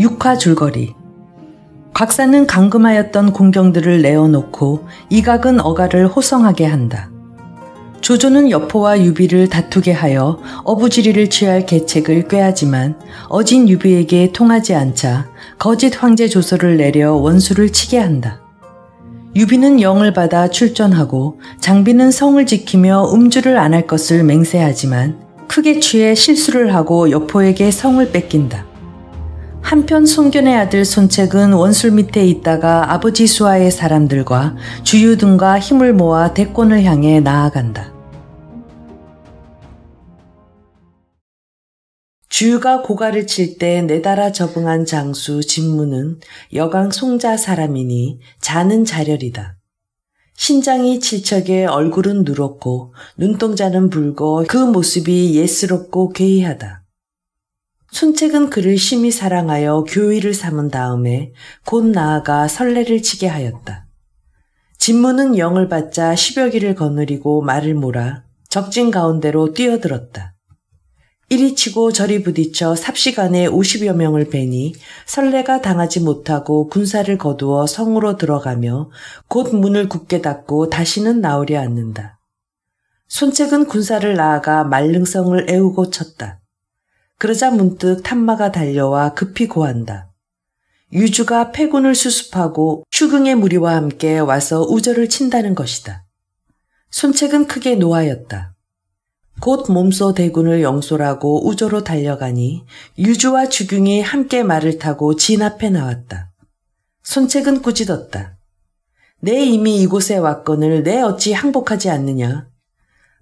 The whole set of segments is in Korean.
육화줄거리. 곽사는 감금하였던 공경들을 내어놓고 이각은 어가를 호성하게 한다. 조조는 여포와 유비를 다투게 하여 어부지리를 취할 계책을 꾀하지만 어진 유비에게 통하지 않자 거짓 황제 조서를 내려 원수를 치게 한다. 유비는 영을 받아 출전하고 장비는 성을 지키며 음주를 안 할 것을 맹세하지만 크게 취해 실수를 하고 여포에게 성을 뺏긴다. 한편 손견의 아들 손책은 원술 밑에 있다가 아버지 수하의 사람들과 주유 등과 힘을 모아 대권을 향해 나아간다. 주유가 고가를 칠 때 내달아 적응한 장수 진무는 여강 송자 사람이니 자는 자렬이다. 신장이 칠척에 얼굴은 누렇고 눈동자는 붉어 그 모습이 예스럽고 괴이하다. 손책은 그를 심히 사랑하여 교의를 삼은 다음에 곧 나아가 설레를 치게 하였다. 진무는 영을 받자 10여 기를 거느리고 말을 몰아 적진 가운데로 뛰어들었다. 이리 치고 저리 부딪혀 삽시간에 50여 명을 베니 설레가 당하지 못하고 군사를 거두어 성으로 들어가며 곧 문을 굳게 닫고 다시는 나오려 않는다. 손책은 군사를 나아가 말릉성을 애우고 쳤다. 그러자 문득 탐마가 달려와 급히 고한다. 유주가 패군을 수습하고 추궁의 무리와 함께 와서 우절을 친다는 것이다. 손책은 크게 노하였다. 곧 몸소 대군을 영솔하고 우조로 달려가니 유주와 주궁이 함께 말을 타고 진 앞에 나왔다. 손책은 꾸짖었다. 내 이미 이곳에 왔거늘 내 어찌 항복하지 않느냐.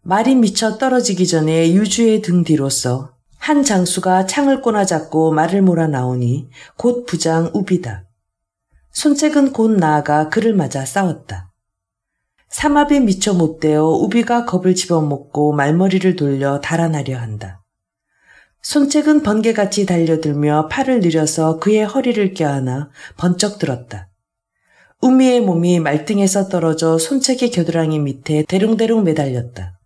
말이 미쳐 떨어지기 전에 유주의 등 뒤로서 한 장수가 창을 꼬나잡고 말을 몰아 나오니 곧 부장 우비다. 손책은 곧 나아가 그를 맞아 싸웠다. 삼합이 미쳐 못되어 우비가 겁을 집어먹고 말머리를 돌려 달아나려 한다. 손책은 번개같이 달려들며 팔을 늘여서 그의 허리를 껴안아 번쩍 들었다. 우미의 몸이 말등에서 떨어져 손책의 겨드랑이 밑에 대롱대롱 매달렸다.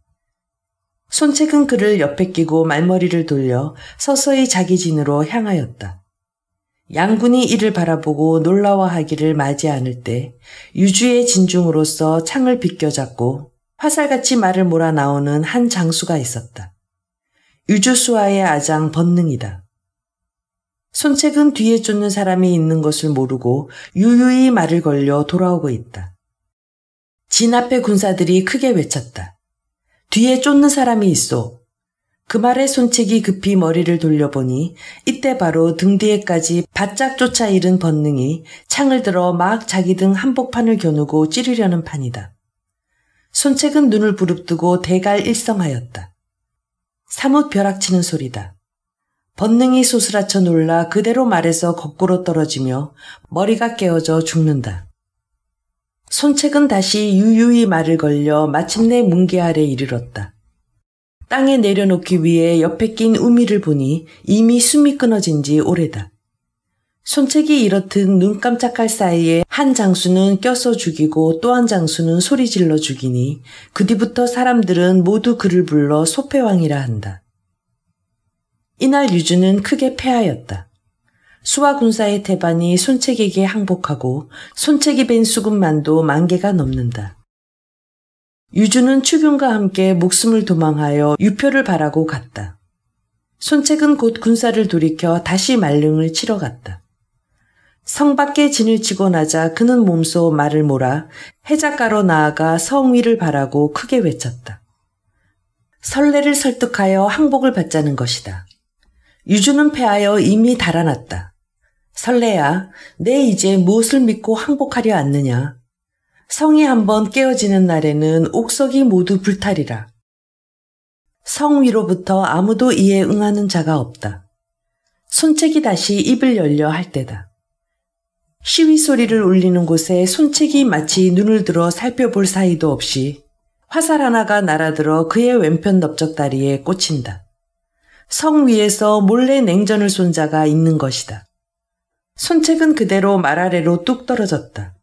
손책은 그를 옆에 끼고 말머리를 돌려 서서히 자기 진으로 향하였다. 양군이 이를 바라보고 놀라워하기를 맞이 않을 때 유주의 진중으로서 창을 비껴잡고 화살같이 말을 몰아 나오는 한 장수가 있었다. 유주수하의 아장 번능이다. 손책은 뒤에 쫓는 사람이 있는 것을 모르고 유유히 말을 걸려 돌아오고 있다. 진 앞의 군사들이 크게 외쳤다. 뒤에 쫓는 사람이 있어. 그 말에 손책이 급히 머리를 돌려보니 이때 바로 등 뒤에까지 바짝 쫓아 이른 번능이 창을 들어 막 자기 등 한복판을 겨누고 찌르려는 판이다. 손책은 눈을 부릅뜨고 대갈일성하였다. 사뭇 벼락치는 소리다. 번능이 소스라쳐 놀라 그대로 말에서 거꾸로 떨어지며 머리가 깨어져 죽는다. 손책은 다시 유유히 말을 걸려 마침내 문개 아래 이르렀다. 땅에 내려놓기 위해 옆에 낀 우미를 보니 이미 숨이 끊어진 지 오래다. 손책이 이렇듯 눈 깜짝할 사이에 한 장수는 껴서 죽이고 또 한 장수는 소리질러 죽이니 그 뒤부터 사람들은 모두 그를 불러 소패왕이라 한다. 이날 유주는 크게 패하였다. 수하 군사의 태반이 손책에게 항복하고 손책이 벤 수군만도 10,000개가 넘는다. 유주는 추균과 함께 목숨을 도망하여 유표를 바라고 갔다. 손책은 곧 군사를 돌이켜 다시 말릉을 치러 갔다. 성 밖에 진을 치고 나자 그는 몸소 말을 몰아 해작가로 나아가 성 위를 바라고 크게 외쳤다. 설레를 설득하여 항복을 받자는 것이다. 유주는 패하여 이미 달아났다. 설레야, 내 이제 무엇을 믿고 항복하려 않느냐. 성이 한번 깨어지는 날에는 옥석이 모두 불탈이라. 성 위로부터 아무도 이에 응하는 자가 없다. 손책이 다시 입을 열려 할 때다. 시위 소리를 울리는 곳에 손책이 마치 눈을 들어 살펴볼 사이도 없이 화살 하나가 날아들어 그의 왼편 넓적다리에 꽂힌다. 성 위에서 몰래 냉전을 쏜 자가 있는 것이다. 손책은 그대로 말 아래로 뚝 떨어졌다.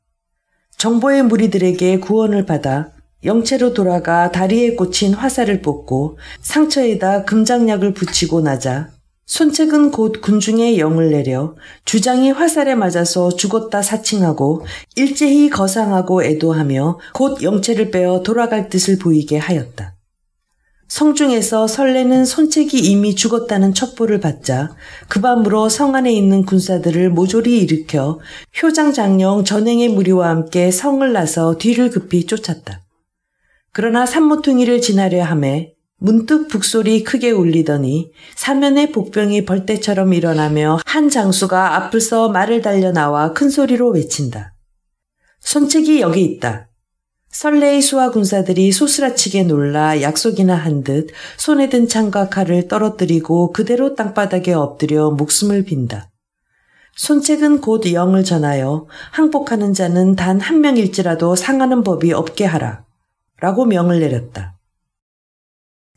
정보의 무리들에게 구원을 받아 영체로 돌아가 다리에 꽂힌 화살을 뽑고 상처에다 금장약을 붙이고 나자 손책은 곧 군중에 영을 내려 주장이 화살에 맞아서 죽었다 사칭하고 일제히 거상하고 애도하며 곧 영체를 빼어 돌아갈 뜻을 보이게 하였다. 성중에서 설레는 손책이 이미 죽었다는 첩보를 받자 그 밤으로 성 안에 있는 군사들을 모조리 일으켜 효장장령 전행의 무리와 함께 성을 나서 뒤를 급히 쫓았다. 그러나 산모퉁이를 지나려 하매 문득 북소리 크게 울리더니 사면의 복병이 벌떼처럼 일어나며 한 장수가 앞을서 말을 달려 나와 큰 소리로 외친다. 손책이 여기 있다. 설레의 수하 군사들이 소스라치게 놀라 약속이나 한 듯 손에 든 창과 칼을 떨어뜨리고 그대로 땅바닥에 엎드려 목숨을 빈다. 손책은 곧 영을 전하여 항복하는 자는 단 한 명일지라도 상하는 법이 없게 하라 라고 명을 내렸다.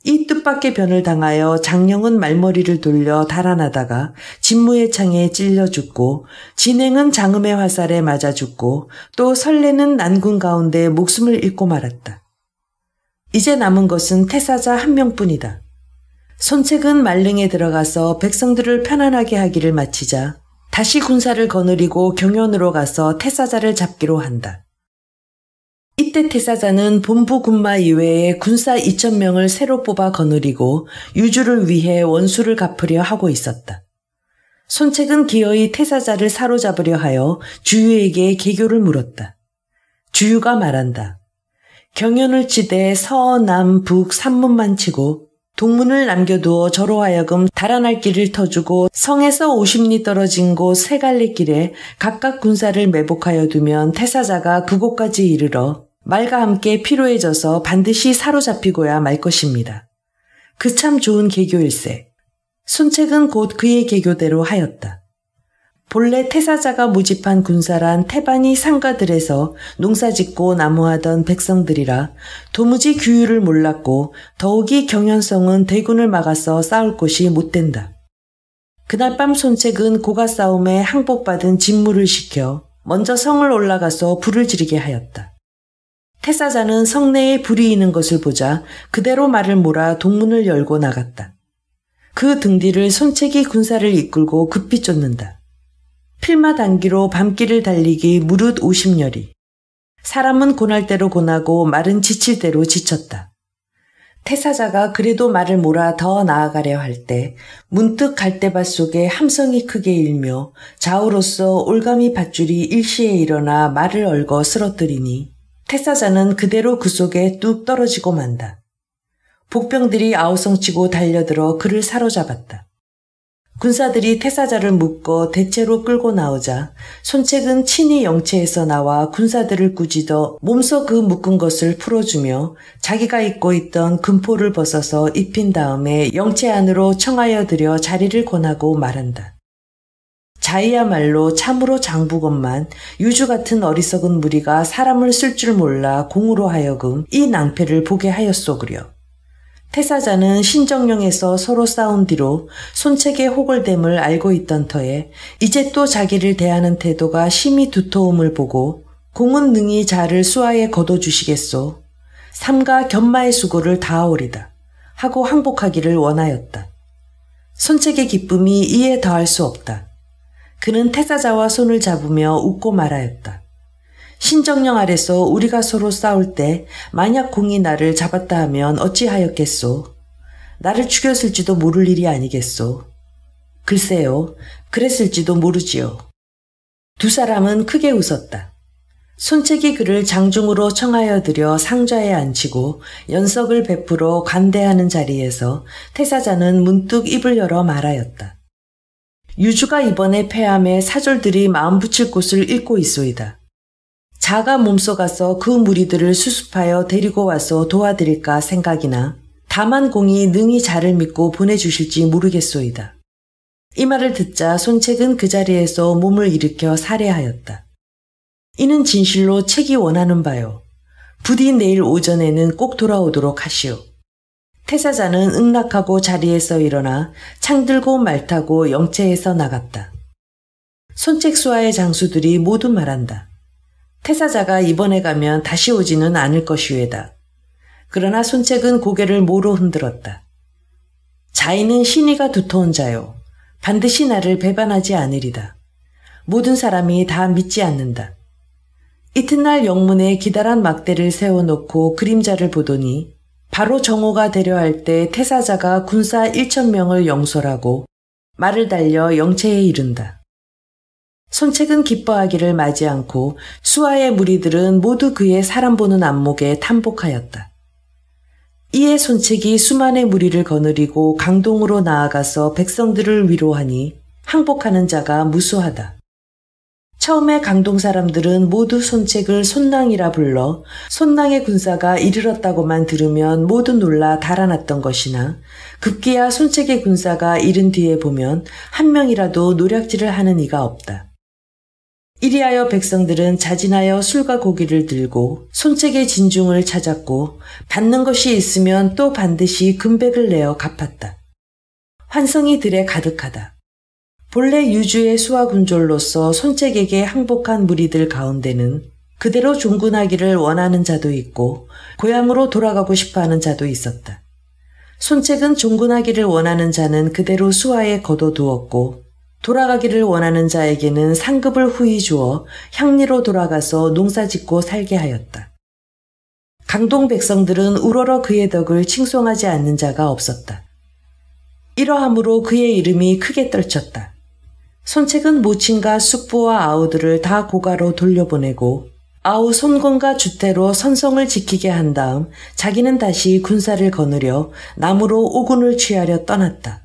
이 뜻밖의 변을 당하여 장령은 말머리를 돌려 달아나다가 진무의 창에 찔려 죽고 진행은 장음의 화살에 맞아 죽고 또 설레는 난군 가운데 목숨을 잃고 말았다. 이제 남은 것은 태사자 한 명뿐이다. 손책은 말릉에 들어가서 백성들을 편안하게 하기를 마치자 다시 군사를 거느리고 경연으로 가서 태사자를 잡기로 한다. 이때 태사자는 본부 군마 이외에 군사 2,000명을 새로 뽑아 거느리고 유주를 위해 원수를 갚으려 하고 있었다. 손책은 기어이 태사자를 사로잡으려 하여 주유에게 계교를 물었다. 주유가 말한다. 경연을 치되 서, 남, 북 3문만 치고 동문을 남겨두어 저로 하여금 달아날 길을 터주고 성에서 50리 떨어진 곳 세 갈래 길에 각각 군사를 매복하여 두면 태사자가 그곳까지 이르러 말과 함께 피로해져서 반드시 사로잡히고야 말 것입니다. 그 참 좋은 계교일세. 손책은 곧 그의 계교대로 하였다. 본래 태사자가 모집한 군사란 태반이 상가들에서 농사짓고 나무하던 백성들이라 도무지 규율을 몰랐고 더욱이 경연성은 대군을 막아서 싸울 곳이 못된다. 그날 밤 손책은 고가 싸움에 항복받은 진무를 시켜 먼저 성을 올라가서 불을 지르게 하였다. 태사자는 성내에 불이 있는 것을 보자 그대로 말을 몰아 동문을 열고 나갔다. 그 등 뒤를 손책이 군사를 이끌고 급히 쫓는다. 필마 단기로 밤길을 달리기 무릇 50여리. 사람은 고날 대로 고나고 말은 지칠 대로 지쳤다. 태사자가 그래도 말을 몰아 더 나아가려 할 때 문득 갈대밭 속에 함성이 크게 일며 좌우로서 올가미 밧줄이 일시에 일어나 말을 얽어 쓰러뜨리니 태사자는 그대로 그 속에 뚝 떨어지고 만다. 복병들이 아우성치고 달려들어 그를 사로잡았다. 군사들이 태사자를 묶어 대체로 끌고 나오자 손책은 친히 영체에서 나와 군사들을 꾸짖어 몸소 그 묶은 것을 풀어주며 자기가 입고 있던 금포를 벗어서 입힌 다음에 영체 안으로 청하여 들여 자리를 권하고 말한다. 자이야말로 참으로 장부건만 유주 같은 어리석은 무리가 사람을 쓸 줄 몰라 공으로 하여금 이 낭패를 보게 하였소그려. 태사자는 신정령에서 서로 싸운 뒤로 손책의 호걸됨을 알고 있던 터에 이제 또 자기를 대하는 태도가 심히 두터움을 보고 공은 능히 자를 수하에 거둬주시겠소. 삼가 견마의 수고를 다하오리다 하고 항복하기를 원하였다. 손책의 기쁨이 이에 더할 수 없다. 그는 태사자와 손을 잡으며 웃고 말하였다. 신정령 아래서 우리가 서로 싸울 때 만약 공이 나를 잡았다 하면 어찌하였겠소? 나를 죽였을지도 모를 일이 아니겠소? 글쎄요, 그랬을지도 모르지요. 두 사람은 크게 웃었다. 손책이 그를 장중으로 청하여 들여 상좌에 앉히고 연석을 베풀어 관대하는 자리에서 태사자는 문득 입을 열어 말하였다. 유주가 이번에 패함에 사졸들이 마음 붙일 곳을 잃고 있소이다. 자가 몸소 가서 그 무리들을 수습하여 데리고 와서 도와드릴까 생각이나 다만 공이 능히 자를 믿고 보내주실지 모르겠소이다. 이 말을 듣자 손책은 그 자리에서 몸을 일으켜 살해하였다. 이는 진실로 책이 원하는 바요. 부디 내일 오전에는 꼭 돌아오도록 하시오. 태사자는 응낙하고 자리에서 일어나 창 들고 말 타고 영체에서 나갔다. 손책 수하의 장수들이 모두 말한다. 태사자가 이번에 가면 다시 오지는 않을 것이외다. 그러나 손책은 고개를 모로 흔들었다. 자인은 신의가 두터운 자요. 반드시 나를 배반하지 않으리다. 모든 사람이 다 믿지 않는다. 이튿날 영문에 기다란 막대를 세워놓고 그림자를 보더니 바로 정오가 되려 할 때 태사자가 군사 1,000명을 영솔하고 말을 달려 영체에 이른다. 손책은 기뻐하기를 마지 않고 수하의 무리들은 모두 그의 사람 보는 안목에 탐복하였다. 이에 손책이 수만의 무리를 거느리고 강동으로 나아가서 백성들을 위로하니 항복하는 자가 무수하다. 처음에 강동 사람들은 모두 손책을 손낭이라 불러 손낭의 군사가 이르렀다고만 들으면 모두 놀라 달아났던 것이나 급기야 손책의 군사가 이른 뒤에 보면 한 명이라도 노략질을 하는 이가 없다. 이리하여 백성들은 자진하여 술과 고기를 들고 손책의 진중을 찾았고 받는 것이 있으면 또 반드시 금백을 내어 갚았다. 환성이 들에 가득하다. 본래 유주의 수하군졸로서 손책에게 항복한 무리들 가운데는 그대로 종군하기를 원하는 자도 있고 고향으로 돌아가고 싶어하는 자도 있었다. 손책은 종군하기를 원하는 자는 그대로 수하에 거둬두었고 돌아가기를 원하는 자에게는 상급을 후히 주어 향리로 돌아가서 농사짓고 살게 하였다. 강동 백성들은 우러러 그의 덕을 칭송하지 않는 자가 없었다. 이러함으로 그의 이름이 크게 떨쳤다. 손책은 모친과 숙부와 아우들을 다 고가로 돌려보내고 아우 손곤과 주태로 선성을 지키게 한 다음 자기는 다시 군사를 거느려 남으로 오군을 취하려 떠났다.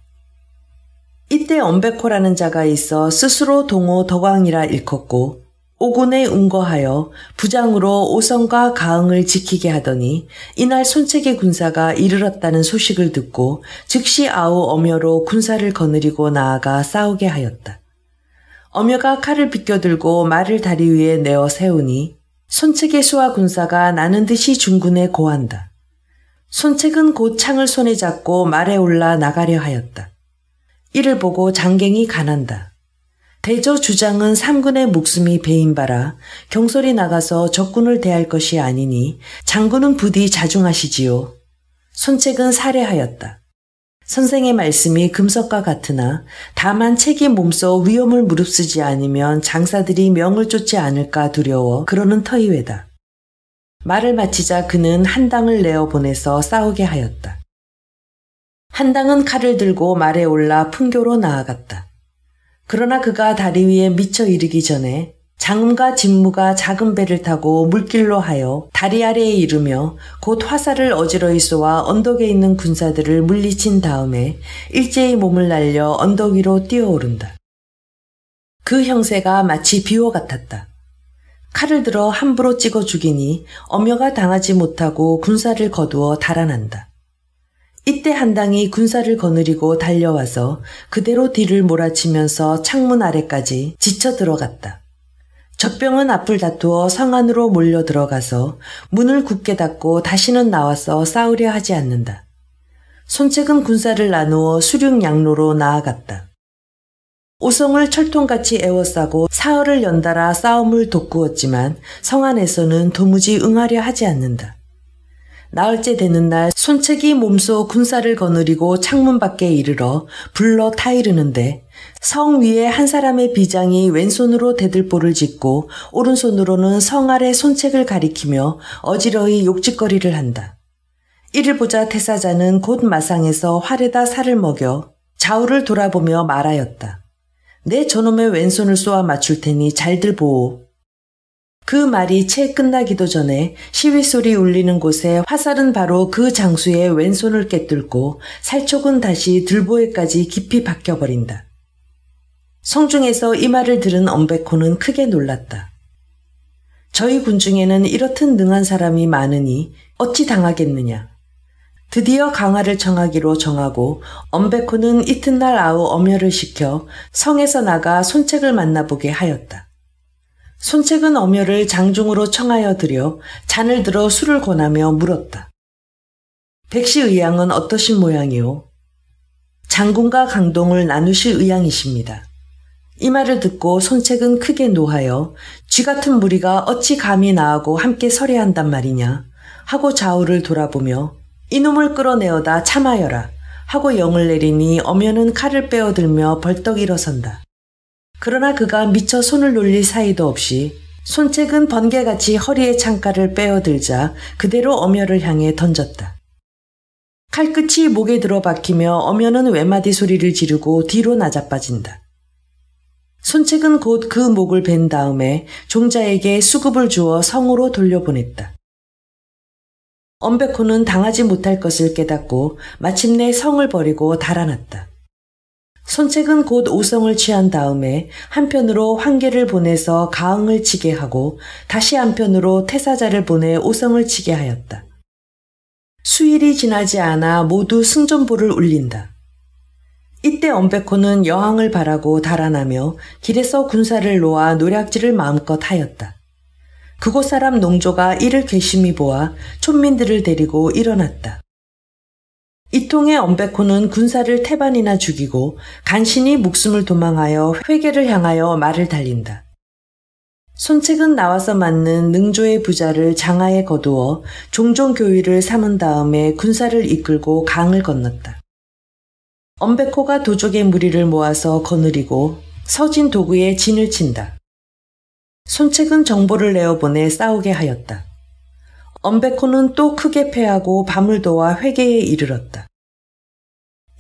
이때 엄베코라는 자가 있어 스스로 동호 덕왕이라 일컫고 오군에 운거하여 부장으로 오성과 가흥을 지키게 하더니 이날 손책의 군사가 이르렀다는 소식을 듣고 즉시 아우 엄여로 군사를 거느리고 나아가 싸우게 하였다. 엄여가 칼을 비껴들고 말을 다리 위에 내어 세우니 손책의 수하 군사가 나는 듯이 중군에 고한다. 손책은 곧 창을 손에 잡고 말에 올라 나가려 하였다. 이를 보고 장갱이 간한다. 대저 주장은 삼군의 목숨이 배인바라 경솔이 나가서 적군을 대할 것이 아니니 장군은 부디 자중하시지요. 손책은 살해하였다. 선생의 말씀이 금석과 같으나 다만 책이 몸소 위험을 무릅쓰지 않으면 장사들이 명을 쫓지 않을까 두려워 그러는 터이외다. 말을 마치자 그는 한당을 내어 보내서 싸우게 하였다. 한당은 칼을 들고 말에 올라 풍교로 나아갔다. 그러나 그가 다리 위에 미쳐 이르기 전에 장음과 진무가 작은 배를 타고 물길로 하여 다리 아래에 이르며 곧 화살을 어지러이 쏘아 언덕에 있는 군사들을 물리친 다음에 일제히 몸을 날려 언덕 위로 뛰어오른다. 그 형세가 마치 비호 같았다. 칼을 들어 함부로 찍어 죽이니 엄여가 당하지 못하고 군사를 거두어 달아난다. 이때 한당이 군사를 거느리고 달려와서 그대로 뒤를 몰아치면서 창문 아래까지 지쳐 들어갔다. 적병은 앞을 다투어 성 안으로 몰려 들어가서 문을 굳게 닫고 다시는 나와서 싸우려 하지 않는다. 손책은 군사를 나누어 수륙 양로로 나아갔다. 오성을 철통같이 에워싸고 사흘을 연달아 싸움을 돋구었지만 성 안에서는 도무지 응하려 하지 않는다. 나흘째 되는 날 손책이 몸소 군사를 거느리고 창문 밖에 이르러 불러 타이르는데 성 위에 한 사람의 비장이 왼손으로 대들보를 짚고 오른손으로는 성 아래 손책을 가리키며 어지러이 욕짓거리를 한다. 이를 보자 태사자는 곧 마상에서 활에다 살을 먹여 좌우를 돌아보며 말하였다. 내 저놈의 왼손을 쏘아 맞출 테니 잘들 보오. 그 말이 채 끝나기도 전에 시위소리 울리는 곳에 화살은 바로 그 장수의 왼손을 깨뚫고 살촉은 다시 들보에까지 깊이 박혀버린다. 성중에서 이 말을 들은 엄베코는 크게 놀랐다. 저희 군중에는 이렇듯 능한 사람이 많으니 어찌 당하겠느냐. 드디어 강화를 청하기로 정하고 엄베코는 이튿날 아우 엄여를 시켜 성에서 나가 손책을 만나보게 하였다. 손책은 엄여를 장중으로 청하여 들여 잔을 들어 술을 권하며 물었다. 백시 의향은 어떠신 모양이오? 장군과 강동을 나누실 의향이십니다. 이 말을 듣고 손책은 크게 노하여 쥐 같은 무리가 어찌 감히 나하고 함께 서려 한단 말이냐 하고 좌우를 돌아보며 이놈을 끌어내어다 참하여라 하고 영을 내리니 엄연은 칼을 빼어들며 벌떡 일어선다. 그러나 그가 미처 손을 놀릴 사이도 없이 손책은 번개같이 허리에 창칼을 빼어들자 그대로 엄연을 향해 던졌다. 칼끝이 목에 들어 박히며 엄연은 외마디 소리를 지르고 뒤로 나자빠진다. 손책은 곧 그 목을 벤 다음에 종자에게 수급을 주어 성으로 돌려보냈다. 엄베코는 당하지 못할 것을 깨닫고 마침내 성을 버리고 달아났다. 손책은 곧 오성을 취한 다음에 한편으로 황계를 보내서 가흥을 치게 하고 다시 한편으로 태사자를 보내 오성을 치게 하였다. 수일이 지나지 않아 모두 승전보를 울린다. 이때 엄베코는 여항을 바라고 달아나며 길에서 군사를 놓아 노략질을 마음껏 하였다. 그곳 사람 농조가 이를 괘씸히 보아 촌민들을 데리고 일어났다. 이 통에 엄베코는 군사를 태반이나 죽이고 간신히 목숨을 도망하여 회계를 향하여 말을 달린다. 손책은 나와서 맞는 능조의 부자를 장하에 거두어 종종 교위를 삼은 다음에 군사를 이끌고 강을 건넜다. 엄베코가 도적의 무리를 모아서 거느리고 서진 도구에 진을 친다. 손책은 정보를 내어보내 싸우게 하였다. 엄베코는 또 크게 패하고 밤을 도와 회계에 이르렀다.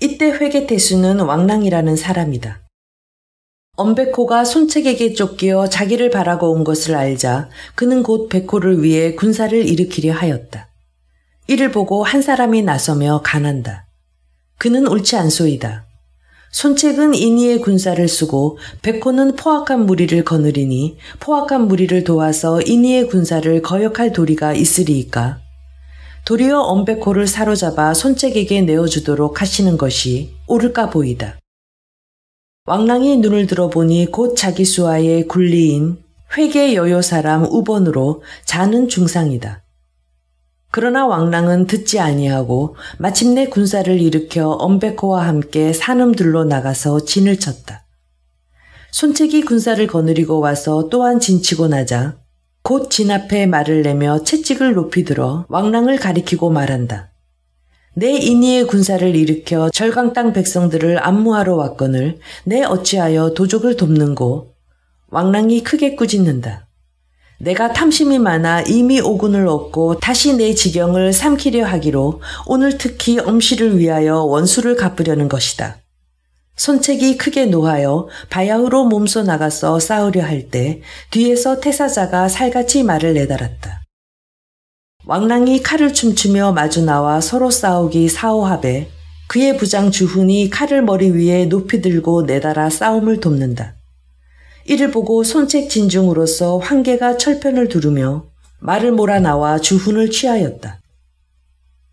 이때 회계 태수는 왕랑이라는 사람이다. 엄베코가 손책에게 쫓기어 자기를 바라고 온 것을 알자 그는 곧 베코를 위해 군사를 일으키려 하였다. 이를 보고 한 사람이 나서며 간한다. 그는 옳지 않소이다. 손책은 인의의 군사를 쓰고 베코는 포악한 무리를 거느리니 포악한 무리를 도와서 인의의 군사를 거역할 도리가 있으리이까. 도리어 엄베코를 사로잡아 손책에게 내어주도록 하시는 것이 옳을까 보이다. 왕랑이 눈을 들어보니 곧 자기 수하의 굴리인 회계 여요 사람 우번으로 자는 중상이다. 그러나 왕랑은 듣지 아니하고 마침내 군사를 일으켜 엄베코와 함께 산음들로 나가서 진을 쳤다. 손책이 군사를 거느리고 와서 또한 진치고 나자 곧 진 앞에 말을 내며 채찍을 높이 들어 왕랑을 가리키고 말한다. 내 인의의 군사를 일으켜 절강 땅 백성들을 안무하러 왔거늘 내 어찌하여 도적을 돕는고. 왕랑이 크게 꾸짖는다. 내가 탐심이 많아 이미 오군을 얻고 다시 내 지경을 삼키려 하기로 오늘 특히 엄씨를 위하여 원수를 갚으려는 것이다. 손책이 크게 노하여 바야흐로 몸소 나가서 싸우려 할 때 뒤에서 태사자가 살같이 말을 내달았다. 왕랑이 칼을 춤추며 마주 나와 서로 싸우기 사오하되 그의 부장 주훈이 칼을 머리 위에 높이 들고 내달아 싸움을 돕는다. 이를 보고 손책 진중으로서 황계가 철편을 두르며 말을 몰아나와 주훈을 취하였다.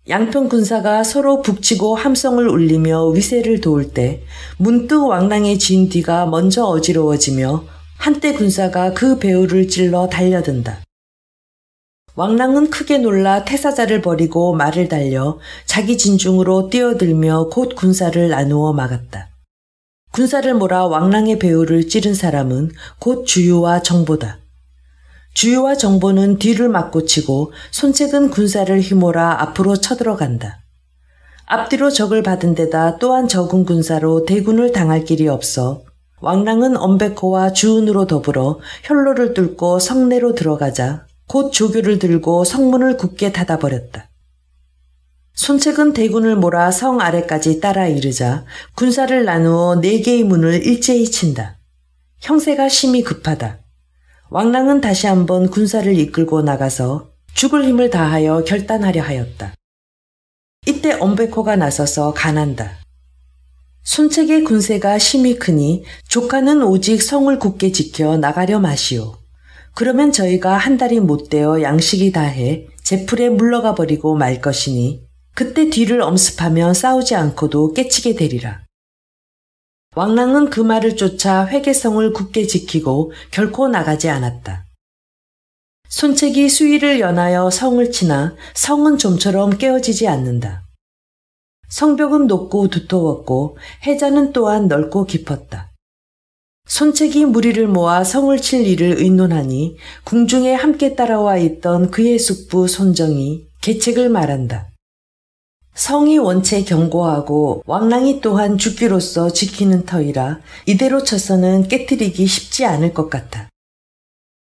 양편 군사가 서로 북치고 함성을 울리며 위세를 도울 때 문득 왕랑의 진 뒤가 먼저 어지러워지며 한때 군사가 그 배후를 찔러 달려든다. 왕랑은 크게 놀라 태사자를 버리고 말을 달려 자기 진중으로 뛰어들며 곧 군사를 나누어 막았다. 군사를 몰아 왕랑의 배후를 찌른 사람은 곧 주유와 정보다. 주유와 정보는 뒤를 맞고치고 손책은 군사를 휘몰아 앞으로 쳐들어간다. 앞뒤로 적을 받은 데다 또한 적은 군사로 대군을 당할 길이 없어 왕랑은 엄베코와 주은으로 더불어 혈로를 뚫고 성내로 들어가자 곧 조교를 들고 성문을 굳게 닫아버렸다. 손책은 대군을 몰아 성 아래까지 따라 이르자 군사를 나누어 4개의 문을 일제히 친다. 형세가 심히 급하다. 왕랑은 다시 한번 군사를 이끌고 나가서 죽을 힘을 다하여 결단하려 하였다. 이때 엄베코가 나서서 간한다. 손책의 군세가 심히 크니 조카는 오직 성을 굳게 지켜 나가려 마시오. 그러면 저희가 한 달이 못되어 양식이 다해 제풀에 물러가 버리고 말 것이니 그때 뒤를 엄습하며 싸우지 않고도 깨치게 되리라. 왕랑은 그 말을 쫓아 회계성을 굳게 지키고 결코 나가지 않았다. 손책이 수위를 연하여 성을 치나 성은 좀처럼 깨어지지 않는다. 성벽은 높고 두터웠고 해자는 또한 넓고 깊었다. 손책이 무리를 모아 성을 칠 일을 의논하니 궁중에 함께 따라와 있던 그의 숙부 손정이 계책을 말한다. 성이 원체 견고하고 왕랑이 또한 죽기로서 지키는 터이라 이대로 쳐서는 깨트리기 쉽지 않을 것 같아.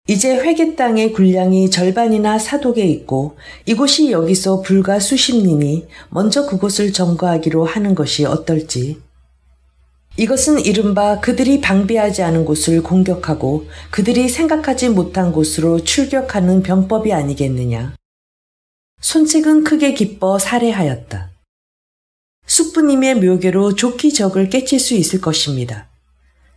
이제 회계 땅의 군량이 절반이나 사독에 있고 이곳이 여기서 불과 수십 리니 먼저 그곳을 점거하기로 하는 것이 어떨지. 이것은 이른바 그들이 방비하지 않은 곳을 공격하고 그들이 생각하지 못한 곳으로 출격하는 변법이 아니겠느냐. 손책은 크게 기뻐 살해하였다. 숙부님의 묘계로 좋기 적을 깨칠 수 있을 것입니다.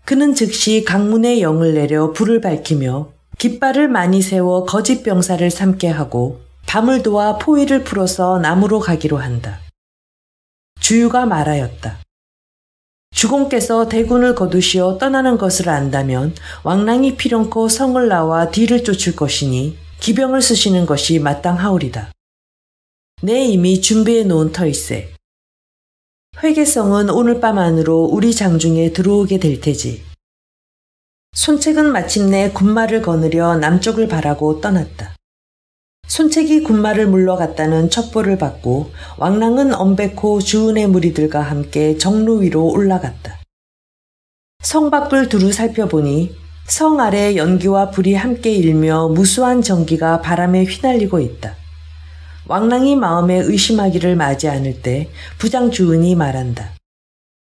그는 즉시 강문에 영을 내려 불을 밝히며 깃발을 많이 세워 거짓 병사를 삼게 하고 밤을 도와 포위를 풀어서 남으로 가기로 한다. 주유가 말하였다. 주공께서 대군을 거두시어 떠나는 것을 안다면 왕랑이 피령코 성을 나와 뒤를 쫓을 것이니 기병을 쓰시는 것이 마땅하오리다. 내 이미 준비해 놓은 터일세. 회계성은 오늘 밤 안으로 우리 장중에 들어오게 될 테지. 손책은 마침내 군마를 거느려 남쪽을 바라고 떠났다. 손책이 군마를 물러갔다는 첩보를 받고 왕랑은 엄베코 주은의 무리들과 함께 정루 위로 올라갔다. 성 밖을 두루 살펴보니 성 아래 연기와 불이 함께 일며 무수한 전기가 바람에 휘날리고 있다. 왕랑이 마음에 의심하기를 마지 않을 때 부장 주은이 말한다.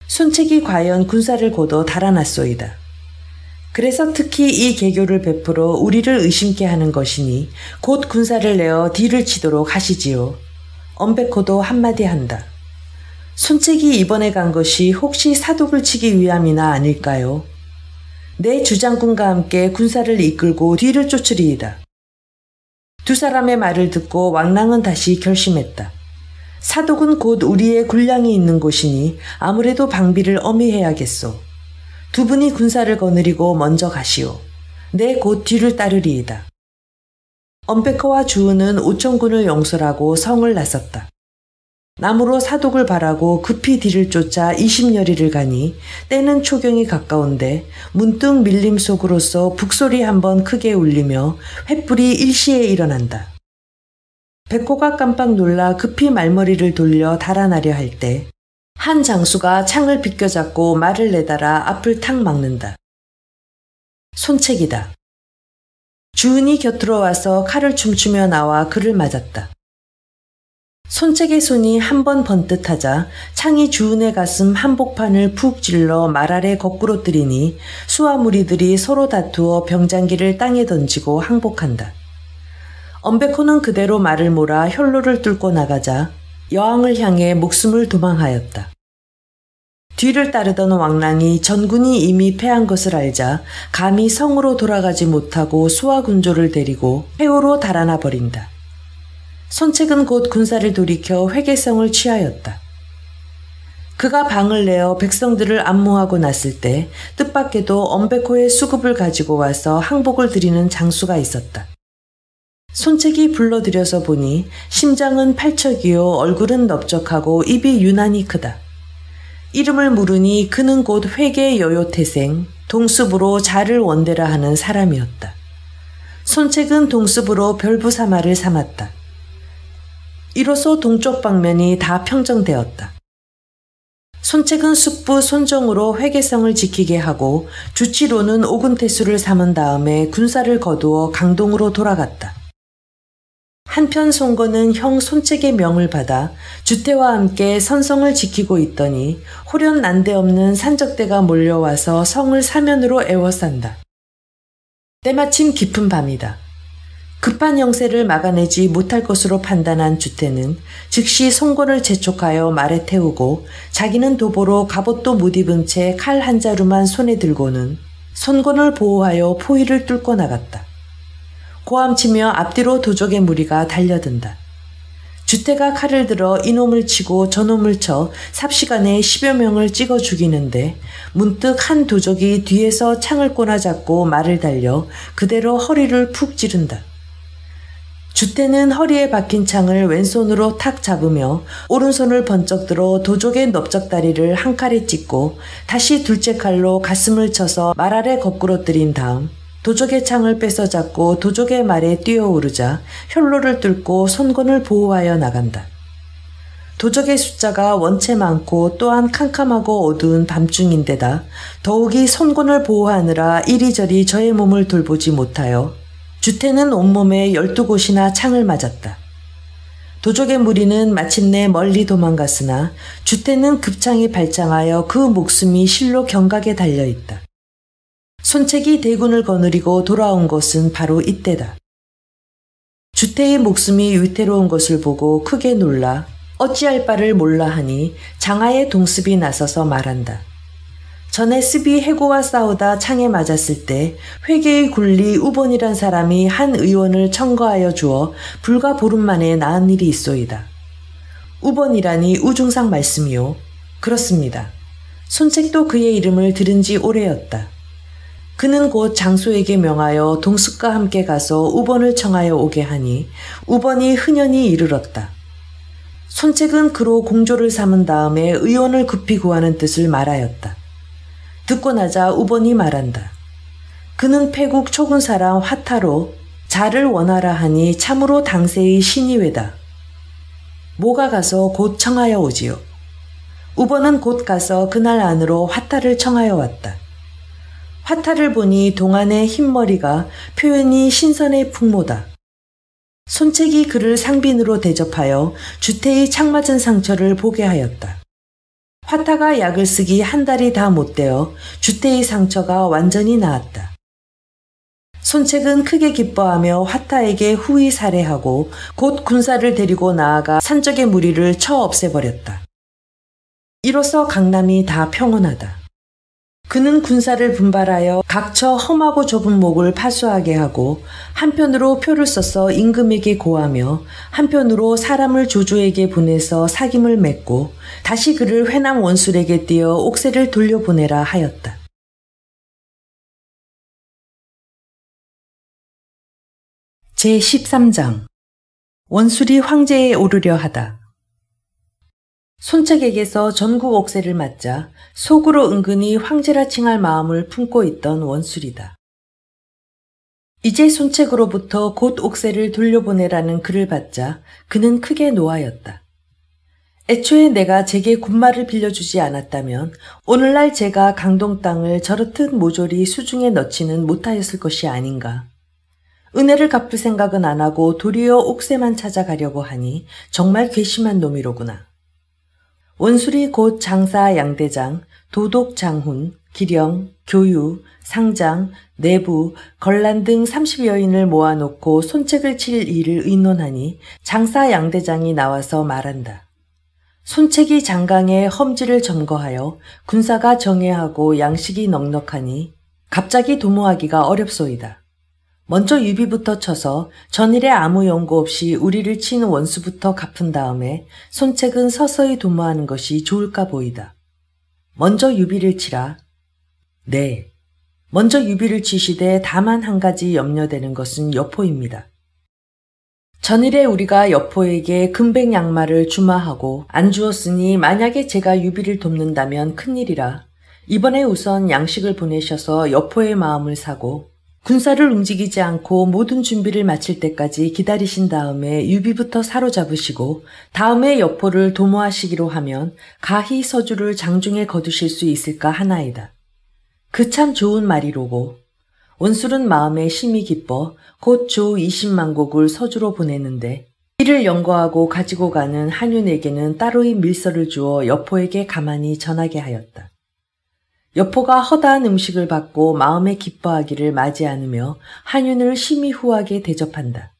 손책이 과연 군사를 거둬 달아났소이다. 그래서 특히 이 계교를 베풀어 우리를 의심케 하는 것이니 곧 군사를 내어 뒤를 치도록 하시지요. 엄베코도 한마디 한다. 손책이 이번에 간 것이 혹시 사독을 치기 위함이나 아닐까요? 내 주장군과 함께 군사를 이끌고 뒤를 쫓으리이다. 두 사람의 말을 듣고 왕랑은 다시 결심했다. 사독은 곧 우리의 군량이 있는 곳이니 아무래도 방비를 엄히 해야겠소. 두 분이 군사를 거느리고 먼저 가시오. 내 곧 뒤를 따르리이다. 엄베커와 주은은 5천군을 영솔하고 성을 나섰다. 남으로 사독을 바라고 급히 뒤를 쫓아 20여리를 가니 때는 초경이 가까운데 문득 밀림 속으로서 북소리 한번 크게 울리며 횃불이 일시에 일어난다. 백호가 깜빡 놀라 급히 말머리를 돌려 달아나려 할 때 한 장수가 창을 비껴잡고 말을 내달아 앞을 탁 막는다. 손책이다. 주은이 곁으로 와서 칼을 춤추며 나와 그를 맞았다. 손책의 손이 한 번 번뜩하자 창이 주은의 가슴 한복판을 푹 찔러 말 아래 거꾸로 뜨리니 수하 무리들이 서로 다투어 병장기를 땅에 던지고 항복한다. 엄베코는 그대로 말을 몰아 혈로를 뚫고 나가자 여왕을 향해 목숨을 도망하였다. 뒤를 따르던 왕랑이 전군이 이미 패한 것을 알자 감히 성으로 돌아가지 못하고 수하 군조를 데리고 회오로 달아나 버린다. 손책은 곧 군사를 돌이켜 회계성을 취하였다. 그가 방을 내어 백성들을 안모하고 났을 때 뜻밖에도 엄베코의 수급을 가지고 와서 항복을 드리는 장수가 있었다. 손책이 불러들여서 보니 심장은 팔척이요 얼굴은 넓적하고 입이 유난히 크다. 이름을 물으니 그는 곧 회계 여요태생 동습으로 자를 원대라 하는 사람이었다. 손책은 동습으로 별부사마를 삼았다. 이로써 동쪽 방면이 다 평정되었다. 손책은 숙부 손정으로 회계성을 지키게 하고 주치로는 오근태수를 삼은 다음에 군사를 거두어 강동으로 돌아갔다. 한편 송건은 형 손책의 명을 받아 주태와 함께 선성을 지키고 있더니 호련 난데없는 산적대가 몰려와서 성을 사면으로 에워싼다. 때마침 깊은 밤이다. 급한 영세를 막아내지 못할 것으로 판단한 주태는 즉시 송건을 재촉하여 말에 태우고 자기는 도보로 갑옷도 못 입은 채 칼 한 자루만 손에 들고는 손건을 보호하여 포위를 뚫고 나갔다. 고함치며 앞뒤로 도적의 무리가 달려든다. 주태가 칼을 들어 이놈을 치고 저놈을 쳐 삽시간에 10여 명을 찍어 죽이는데 문득 한 도적이 뒤에서 창을 꼬나잡고 말을 달려 그대로 허리를 푹 찌른다. 주태는 허리에 박힌 창을 왼손으로 탁 잡으며 오른손을 번쩍 들어 도적의 넓적다리를 한 칼에 찢고 다시 둘째 칼로 가슴을 쳐서 말 아래 거꾸로 들인 다음 도적의 창을 뺏어잡고 도적의 말에 뛰어오르자 혈로를 뚫고 손건을 보호하여 나간다. 도적의 숫자가 원체 많고 또한 캄캄하고 어두운 밤중인데다 더욱이 손권을 보호하느라 이리저리 저의 몸을 돌보지 못하여 주태는 온몸에 12곳이나 창을 맞았다. 도적의 무리는 마침내 멀리 도망갔으나 주태는 급창이 발장하여 그 목숨이 실로 경각에 달려있다. 손책이 대군을 거느리고 돌아온 것은 바로 이때다. 주태의 목숨이 위태로운 것을 보고 크게 놀라 어찌할 바를 몰라 하니 장하의 동습이 나서서 말한다. 전에 습이 해고와 싸우다 창에 맞았을 때 회계의 굴리 우본이란 사람이 한 의원을 청거하여 주어 불과 보름 만에 나은 일이 있소이다. 우본이라니 우중상 말씀이요. 그렇습니다. 손책도 그의 이름을 들은 지 오래였다. 그는 곧 장소에게 명하여 동숙과 함께 가서 우본을 청하여 오게 하니 우본이 흔연히 이르렀다. 손책은 그로 공조를 삼은 다음에 의원을 급히 구하는 뜻을 말하였다. 듣고 나자 우본이 말한다. 그는 패국 초군 사람 화타로 자를 원하라 하니 참으로 당세의 신이외다. 모가 가서 곧 청하여 오지요. 우본은 곧 가서 그날 안으로 화타를 청하여 왔다. 화타를 보니 동안의 흰머리가 표현이 신선의 풍모다. 손책이 그를 상빈으로 대접하여 주태의 창맞은 상처를 보게 하였다. 화타가 약을 쓰기 한 달이 다 못되어 주태의 상처가 완전히 나았다. 손책은 크게 기뻐하며 화타에게 후히 살해하고 곧 군사를 데리고 나아가 산적의 무리를 쳐 없애버렸다. 이로써 강남이 다 평온하다. 그는 군사를 분발하여 각처 험하고 좁은 목을 파수하게 하고 한편으로 표를 써서 임금에게 고하며 한편으로 사람을 조조에게 보내서 사귐을 맺고 다시 그를 회남 원술에게 띄어 옥새를 돌려보내라 하였다. 제13장 원술이 황제에 오르려 하다. 손책에게서 전국 옥새를 맞자 속으로 은근히 황제라 칭할 마음을 품고 있던 원술이다. 이제 손책으로부터 곧 옥새를 돌려보내라는 글을 받자 그는 크게 노하였다. 애초에 내가 제게 군마를 빌려주지 않았다면 오늘날 제가 강동 땅을 저렇듯 모조리 수중에 넣지는 못하였을 것이 아닌가. 은혜를 갚을 생각은 안 하고 도리어 옥새만 찾아가려고 하니 정말 괘씸한 놈이로구나. 원술이 곧 장사 양대장, 도독 장훈, 기령, 교유, 상장, 내부, 걸란 등 30여인을 모아놓고 손책을 칠 일을 의논하니 장사 양대장이 나와서 말한다. 손책이 장강에 험지를 점거하여 군사가 정예하고 양식이 넉넉하니 갑자기 도모하기가 어렵소이다. 먼저 유비부터 쳐서 전일에 아무 연고 없이 우리를 친 원수부터 갚은 다음에 손책은 서서히 도모하는 것이 좋을까 보이다. 먼저 유비를 치라. 네. 먼저 유비를 치시되 다만 한 가지 염려되는 것은 여포입니다. 전일에 우리가 여포에게 금백 양말을 주마하고 안 주었으니 만약에 제가 유비를 돕는다면 큰일이라. 이번에 우선 양식을 보내셔서 여포의 마음을 사고 군사를 움직이지 않고 모든 준비를 마칠 때까지 기다리신 다음에 유비부터 사로잡으시고 다음에 여포를 도모하시기로 하면 가히 서주를 장중에 거두실 수 있을까 하나이다. 그 참 좋은 말이로고 원술은 마음에 심히 기뻐 곧 조 20만 곡을 서주로 보내는데 이를 연거하고 가지고 가는 한윤에게는 따로이 밀서를 주어 여포에게 가만히 전하게 하였다. 여포가 허다한 음식을 받고 마음에 기뻐하기를 마지 않으며 한윤을 심히 후하게 대접한다.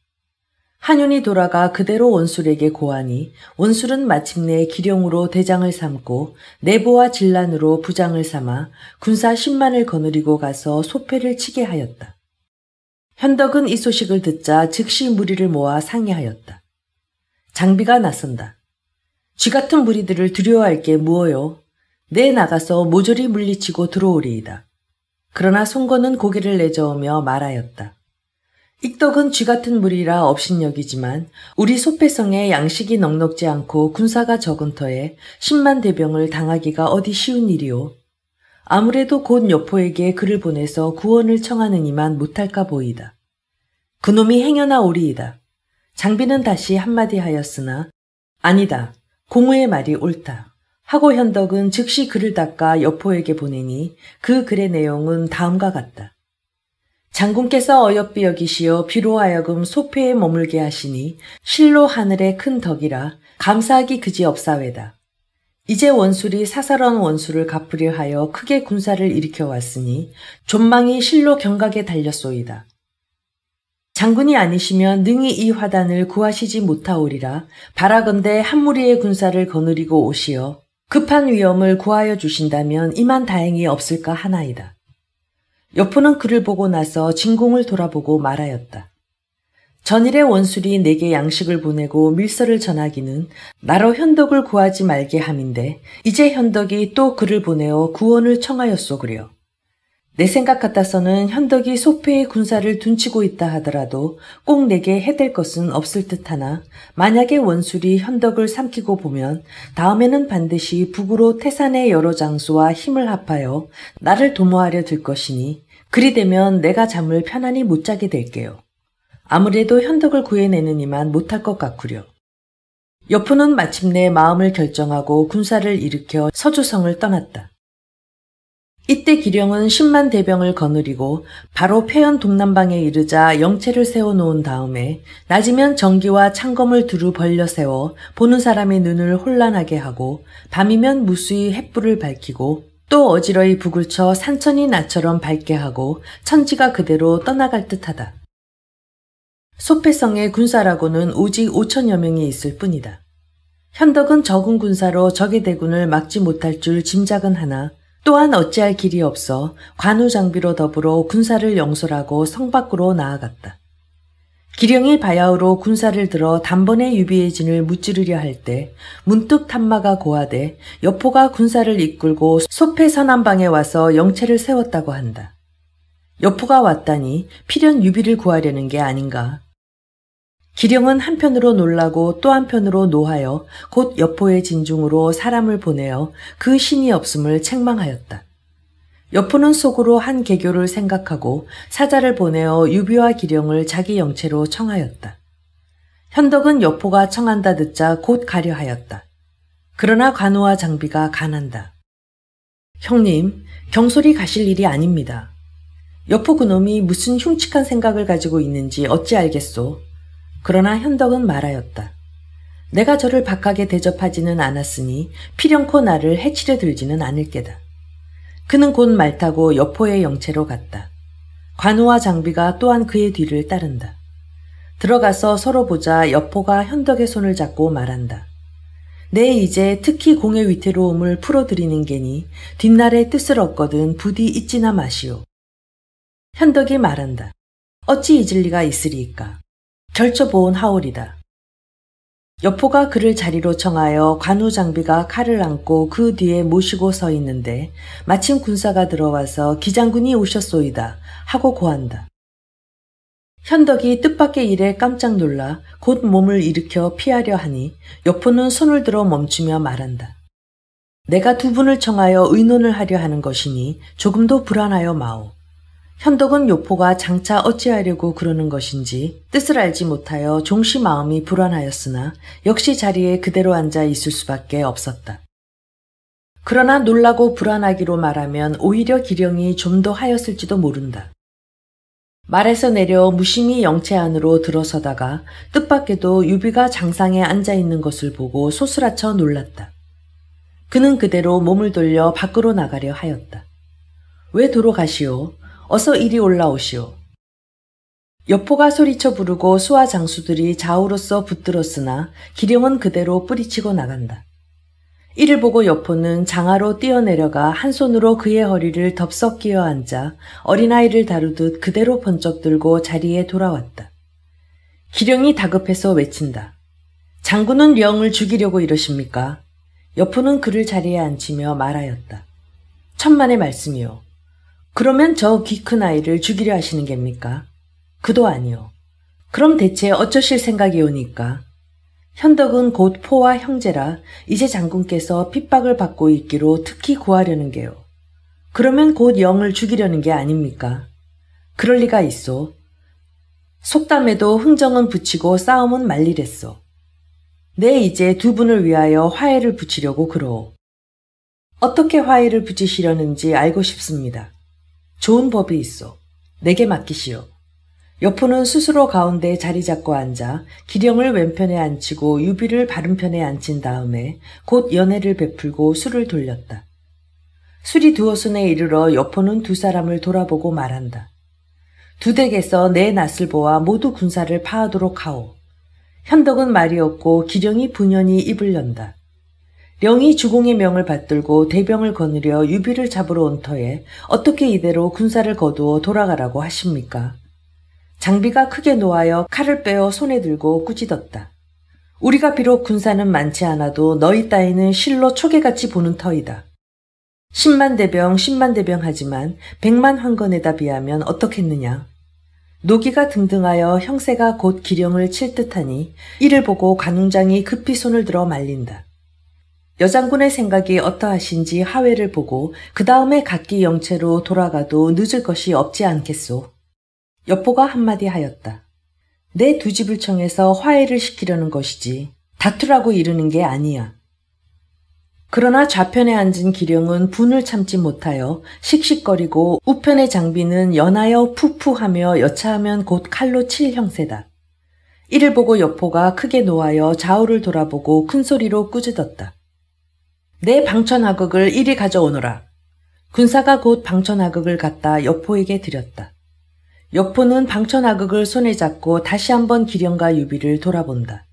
한윤이 돌아가 그대로 원술에게 고하니 원술은 마침내 기령으로 대장을 삼고 내보와 진란으로 부장을 삼아 군사 10만을 거느리고 가서 소패를 치게 하였다. 현덕은 이 소식을 듣자 즉시 무리를 모아 상의하였다. 장비가 나선다. 쥐 같은 무리들을 두려워할 게 무엇요? 내 나가서 모조리 물리치고 들어오리이다. 그러나 송건은 고개를 내저으며 말하였다. 익덕은 쥐 같은 무리라 업신여기지만 우리 소패성에 양식이 넉넉지 않고 군사가 적은 터에 10만 대병을 당하기가 어디 쉬운 일이오. 아무래도 곧 여포에게 글을 보내서 구원을 청하느니만 못할까 보이다. 그놈이 행여나 오리이다. 장비는 다시 한마디 하였으나 아니다. 공우의 말이 옳다 하고 현덕은 즉시 글을 닦아 여포에게 보내니 그 글의 내용은 다음과 같다. 장군께서 어여삐 여기시어 비로 하여금 소패에 머물게 하시니 실로 하늘의 큰 덕이라 감사하기 그지없사외다. 이제 원술이 사사로운 원수를 갚으려 하여 크게 군사를 일으켜 왔으니 존망이 실로 경각에 달렸소이다. 장군이 아니시면 능히 이 화단을 구하시지 못하오리라. 바라건대 한 무리의 군사를 거느리고 오시어 급한 위험을 구하여 주신다면 이만 다행이 없을까 하나이다. 여포는 그를 보고 나서 진공을 돌아보고 말하였다. 전일에 원술이 내게 양식을 보내고 밀서를 전하기는 나로 현덕을 구하지 말게 함인데 이제 현덕이 또 그를 보내어 구원을 청하였소 그려. 내 생각 같아서는 현덕이 소패의 군사를 둔치고 있다 하더라도 꼭 내게 해댈 것은 없을 듯하나 만약에 원술이 현덕을 삼키고 보면 다음에는 반드시 북으로 태산의 여러 장수와 힘을 합하여 나를 도모하려 들 것이니 그리 되면 내가 잠을 편안히 못 자게 될게요. 아무래도 현덕을 구해내느니만 못할 것 같구려. 여포는 마침내 마음을 결정하고 군사를 일으켜 서주성을 떠났다. 이때 기령은 10만 대병을 거느리고 바로 폐연 동남방에 이르자 영체를 세워놓은 다음에 낮이면 전기와 창검을 두루 벌려 세워 보는 사람의 눈을 혼란하게 하고 밤이면 무수히 횃불을 밝히고 또 어지러이 북을 쳐 산천이 나처럼 밝게 하고 천지가 그대로 떠나갈 듯하다. 소패성의 군사라고는 오직 5천여 명이 있을 뿐이다. 현덕은 적은 군사로 적의 대군을 막지 못할 줄 짐작은 하나 또한 어찌할 길이 없어 관우 장비로 더불어 군사를 영솔하고 성 밖으로 나아갔다. 기령이 바야흐로 군사를 들어 단번에 유비의 진을 무찌르려 할 때 문득 탐마가 고하되 여포가 군사를 이끌고 소패 서남방에 와서 영체를 세웠다고 한다. 여포가 왔다니 필연 유비를 구하려는 게 아닌가. 기령은 한편으로 놀라고 또 한편으로 노하여 곧 여포의 진중으로 사람을 보내어 그 신이 없음을 책망하였다. 여포는 속으로 한 계교를 생각하고 사자를 보내어 유비와 기령을 자기 영체로 청하였다. 현덕은 여포가 청한다 듣자 곧 가려 하였다. 그러나 관우와 장비가 간한다. 형님, 경솔이 가실 일이 아닙니다. 여포 그놈이 무슨 흉측한 생각을 가지고 있는지 어찌 알겠소. 그러나 현덕은 말하였다. 내가 저를 박하게 대접하지는 않았으니 필연코 나를 해치려 들지는 않을 게다. 그는 곧 말 타고 여포의 영체로 갔다. 관우와 장비가 또한 그의 뒤를 따른다. 들어가서 서로 보자 여포가 현덕의 손을 잡고 말한다. 내 이제 특히 공의 위태로움을 풀어드리는 게니 뒷날의 뜻을 얻거든 부디 잊지나 마시오. 현덕이 말한다. 어찌 잊을 리가 있으리이까. 결처보온 하오리다. 여포가 그를 자리로 청하여 관우 장비가 칼을 안고 그 뒤에 모시고 서 있는데 마침 군사가 들어와서 기장군이 오셨소이다 하고 고한다. 현덕이 뜻밖의 일에 깜짝 놀라 곧 몸을 일으켜 피하려 하니 여포는 손을 들어 멈추며 말한다. 내가 두 분을 청하여 의논을 하려 하는 것이니 조금도 불안하여 마오. 현덕은 여포가 장차 어찌하려고 그러는 것인지 뜻을 알지 못하여 종시 마음이 불안하였으나 역시 자리에 그대로 앉아 있을 수밖에 없었다. 그러나 놀라고 불안하기로 말하면 오히려 기령이 좀 더 하였을지도 모른다. 말에서 내려 무심히 영체 안으로 들어서다가 뜻밖에도 유비가 장상에 앉아있는 것을 보고 소스라쳐 놀랐다. 그는 그대로 몸을 돌려 밖으로 나가려 하였다. 왜 도로 가시오? 어서 이리 올라오시오. 여포가 소리쳐 부르고 수하 장수들이 좌우로서 붙들었으나 기령은 그대로 뿌리치고 나간다. 이를 보고 여포는 장하로 뛰어내려가 한 손으로 그의 허리를 덥석 끼어 앉아 어린아이를 다루듯 그대로 번쩍 들고 자리에 돌아왔다. 기령이 다급해서 외친다. 장군은 령을 죽이려고 이러십니까? 여포는 그를 자리에 앉히며 말하였다. 천만의 말씀이요. 그러면 저 키 큰 아이를 죽이려 하시는 겁니까? 그도 아니요. 그럼 대체 어쩌실 생각이오니까? 현덕은 곧 포와 형제라 이제 장군께서 핍박을 받고 있기로 특히 구하려는 게요. 그러면 곧 영을 죽이려는 게 아닙니까? 그럴 리가 있소. 속담에도 흥정은 붙이고 싸움은 말리랬소. 내 이제 두 분을 위하여 화해를 붙이려고 그러오. 어떻게 화해를 붙이시려는지 알고 싶습니다. 좋은 법이 있어. 내게 맡기시오. 여포는 스스로 가운데 자리 잡고 앉아 기령을 왼편에 앉히고 유비를 바른편에 앉힌 다음에 곧 연애를 베풀고 술을 돌렸다. 술이 두어 손에 이르러 여포는 두 사람을 돌아보고 말한다. 두 댁에서 내 낯을 보아 모두 군사를 파하도록 하오. 현덕은 말이 없고 기령이 분연히 입을 연다. 령이 주공의 명을 받들고 대병을 거느려 유비를 잡으러 온 터에 어떻게 이대로 군사를 거두어 돌아가라고 하십니까? 장비가 크게 놓아여 칼을 빼어 손에 들고 꾸짖었다. 우리가 비록 군사는 많지 않아도 너희 따위는 실로 초계같이 보는 터이다. 10만 대병, 10만 대병 하지만 100만 황건에다 비하면 어떻겠느냐. 노기가 등등하여 형세가 곧 기령을 칠 듯하니 이를 보고 관웅장이 급히 손을 들어 말린다. 여장군의 생각이 어떠하신지 하회를 보고 그 다음에 각기 영체로 돌아가도 늦을 것이 없지 않겠소. 여포가 한마디 하였다. 내 두 집을 청해서 화해를 시키려는 것이지 다투라고 이르는 게 아니야. 그러나 좌편에 앉은 기령은 분을 참지 못하여 씩씩거리고 우편의 장비는 연하여 푸푸하며 여차하면 곧 칼로 칠 형세다. 이를 보고 여포가 크게 노하여 좌우를 돌아보고 큰 소리로 꾸짖었다. 내 방천하극을 이리 가져오너라. 군사가 곧 방천하극을 갖다 여포에게 드렸다. 여포는 방천하극을 손에 잡고 다시 한번 기령과 유비를 돌아본다.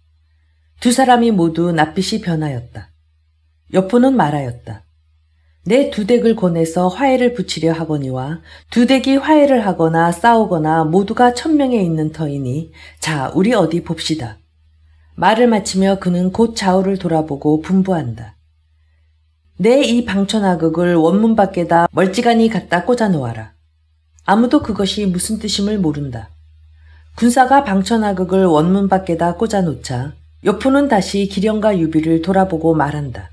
두 사람이 모두 낯빛이 변하였다. 여포는 말하였다. 내 두 댁을 권해서 화해를 붙이려 하거니와 두 댁이 화해를 하거나 싸우거나 모두가 천명에 있는 터이니 자 우리 어디 봅시다. 말을 마치며 그는 곧 좌우를 돌아보고 분부한다. 내 이 방천하극을 원문 밖에다 멀찌감히 갖다 꽂아 놓아라. 아무도 그것이 무슨 뜻임을 모른다. 군사가 방천하극을 원문 밖에다 꽂아 놓자 여포는 다시 기령과 유비를 돌아보고 말한다.